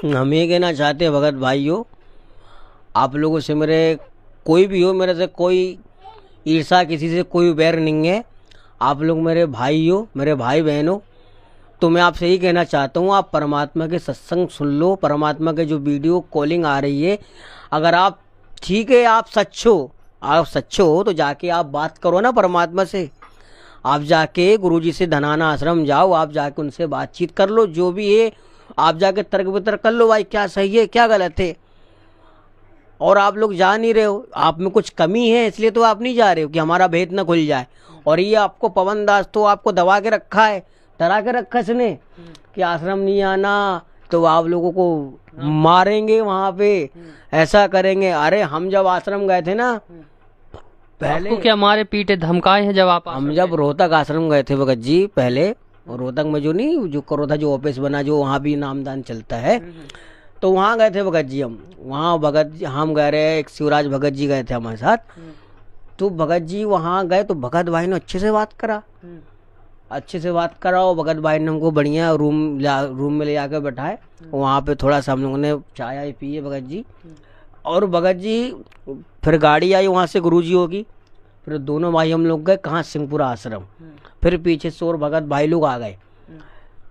हम ये कहना चाहते हैं भगत भाइयों, आप लोगों से मेरे कोई भी हो, मेरे से कोई ईर्षा किसी से कोई बैर नहीं है, आप लोग मेरे भाई हो, मेरे भाई बहन हो। तो मैं आपसे यही कहना चाहता हूँ, आप परमात्मा के सत्संग सुन लो, परमात्मा के जो वीडियो कॉलिंग आ रही है, अगर आप ठीक है आप सच्चे हो तो जाके आप बात करो ना परमात्मा से। आप जाके गुरुजी से धनाना आश्रम जाओ, आप जाके उनसे बातचीत कर लो, जो भी है आप जाके तर्क वितर्क कर लो, भाई क्या सही है क्या गलत है। और आप लोग जा नहीं रहे हो, आप में कुछ कमी है इसलिए तो आप नहीं जा रहे हो कि हमारा भेद न खुल जाए। और ये आपको पवन दास तो आपको दबा के रखा है, डरा के रखा इसने कि आश्रम नहीं आना तो आप लोगों को मारेंगे, वहाँ पे ऐसा करेंगे। अरे हम जब आश्रम गए थे ना पहले, क्या हमारे पीटे धमकाए हैं जब आप? हम जब रोहतक आश्रम गए थे भगत जी पहले, और रोहतक में जो नहीं जो करोथा जो ऑफिस बना, जो वहाँ भी नामदान चलता है, तो वहाँ गए थे भगत जी हम। वहाँ भगत जी हम गए रहे, एक शिवराज भगत जी गए थे हमारे साथ। तो भगत जी वहाँ गए तो भगत भाई ने अच्छे से बात करा, अच्छे से बात करा और भगत भाई ने हमको बढ़िया रूम में ले जाकर बैठाए। वहाँ पे थोड़ा सा हम लोगों ने चाय पिए भगत जी, और भगत जी फिर गाड़ी आई वहाँ से गुरुजी होगी, फिर दोनों भाई हम लोग गए कहाँ, सिंहपुरा आश्रम। फिर पीछे से और भगत भाई लोग आ गए,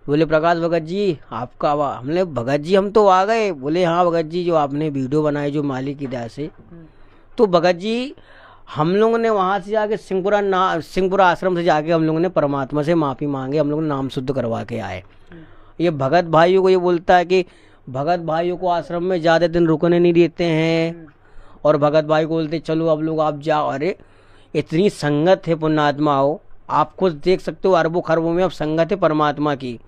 बोले प्रकाश भगत जी आपका आवाज़। हमने भगत जी हम तो आ गए, बोले हाँ भगत जी जो आपने वीडियो बनाई जो मालिक की दया से। तो भगत जी हम लोगों ने वहाँ से जाके सिंहपुरा आश्रम से जाके हम लोगों ने परमात्मा से माफ़ी मांगे, हम लोगों ने नाम शुद्ध करवा के आए। ये भगत भाइयों को ये बोलता है कि भगत भाइयों को आश्रम में ज़्यादा दिन रुकने नहीं देते हैं, और भगत भाई को बोलते चलो अब लोग आप जाओ। अरे इतनी संगत है पुण्यात्मा हो, आप खुद देख सकते हो अरबों खरबों में अब संगत है परमात्मा की।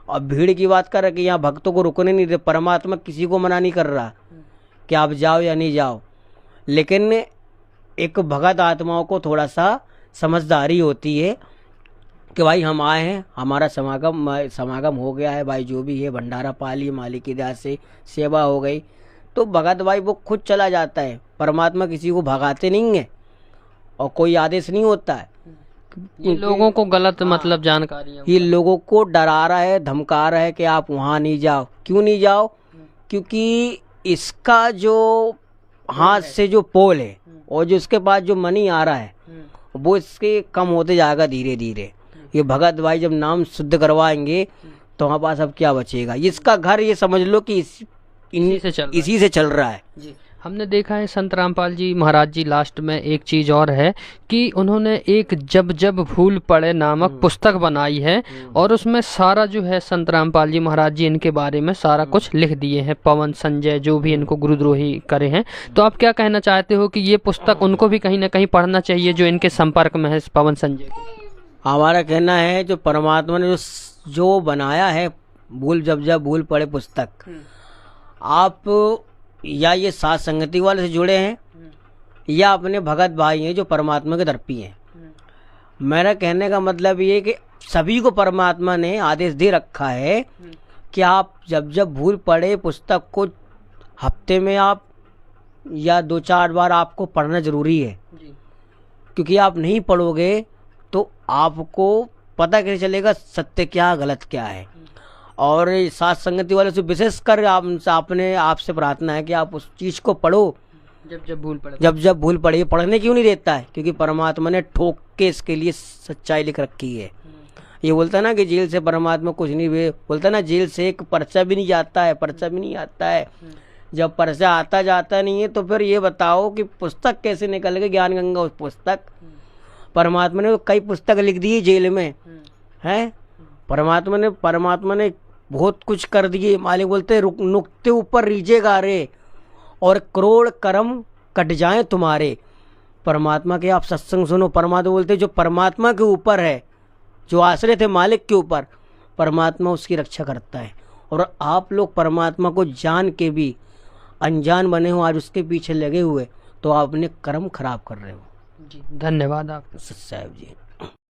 अब भीड़ की बात कर रहे कि यहाँ भक्तों को रुकने नहीं दे, परमात्मा किसी को मना नहीं कर रहा कि आप जाओ या नहीं जाओ, लेकिन एक भगत आत्माओं को थोड़ा सा समझदारी होती है कि भाई हम आए हैं, हमारा समागम हो गया है भाई, जो भी है भंडारा पा लिए मालिक की दया से, सेवा हो गई, तो भगत भाई वो खुद चला जाता है। परमात्मा किसी को भगाते नहीं है और कोई आदेश नहीं होता है। ये लोगों को गलत मतलब जानकारी, ये लोगों को डरा रहा है, धमका रहा है कि आप वहाँ नहीं जाओ। क्यों नहीं जाओ? क्योंकि इसका जो हाथ से जो पोल है और जो इसके पास जो मनी आ रहा है वो इसके कम होते जाएगा धीरे धीरे। ये भगत भाई जब नाम शुद्ध करवाएंगे तो हमारे पास अब क्या बचेगा। इसका घर ये समझ लो कि इसी से चल रहा है जी। हमने देखा है संत रामपाल जी महाराज जी लास्ट में एक चीज़ और है कि उन्होंने एक जब जब भूल पड़े नामक पुस्तक बनाई है, और उसमें सारा जो है संत रामपाल जी महाराज जी इनके बारे में सारा कुछ लिख दिए हैं, पवन संजय जो भी इनको गुरुद्रोही करे हैं। तो आप क्या कहना चाहते हो कि ये पुस्तक उनको भी कहीं ना कहीं पढ़ना चाहिए जो इनके संपर्क में है पवन संजय को? हमारा कहना है जो परमात्मा ने जो बनाया है जब जब भूल पड़े पुस्तक, आप या ये साथ संगति वाले से जुड़े हैं या अपने भगत भाई हैं जो परमात्मा के दर्पी हैं। मेरा कहने का मतलब ये कि सभी को परमात्मा ने आदेश दे रखा है कि आप जब जब भूल पड़े पुस्तक को हफ्ते में आप या 2-4 बार आपको पढ़ना जरूरी है, क्योंकि आप नहीं पढ़ोगे तो आपको पता कैसे चलेगा सत्य क्या गलत क्या है। और साथ संगति वाले से विशेष कर आपसे प्रार्थना है कि आप उस चीज़ को पढ़ो जब जब भूल पड़े। पढ़ने क्यों नहीं देता है? क्योंकि परमात्मा ने ठोक के इसके लिए सच्चाई लिख रखी है। ये बोलता ना कि जेल से परमात्मा कुछ नहीं बोलता ना, जेल से एक पर्चा भी नहीं जाता है, पर्चा भी नहीं आता है। जब पर्चा आता जाता नहीं है तो फिर ये बताओ कि पुस्तक कैसे निकल गई ज्ञान गंगा। उस पुस्तक परमात्मा ने कई पुस्तक लिख दी जेल में है। परमात्मा ने बहुत कुछ कर दिए। मालिक बोलते नुक्ते ऊपर रीजे गारे और करोड़ कर्म कट जाएं तुम्हारे। परमात्मा के आप सत्संग सुनो। परमात्मा बोलते जो परमात्मा के ऊपर है, जो आश्रय थे मालिक के ऊपर, परमात्मा उसकी रक्षा करता है। और आप लोग परमात्मा को जान के भी अनजान बने हो, आज उसके पीछे लगे हुए, तो आप अपने कर्म खराब कर रहे हो। जी धन्यवाद आपका सच साहब जी।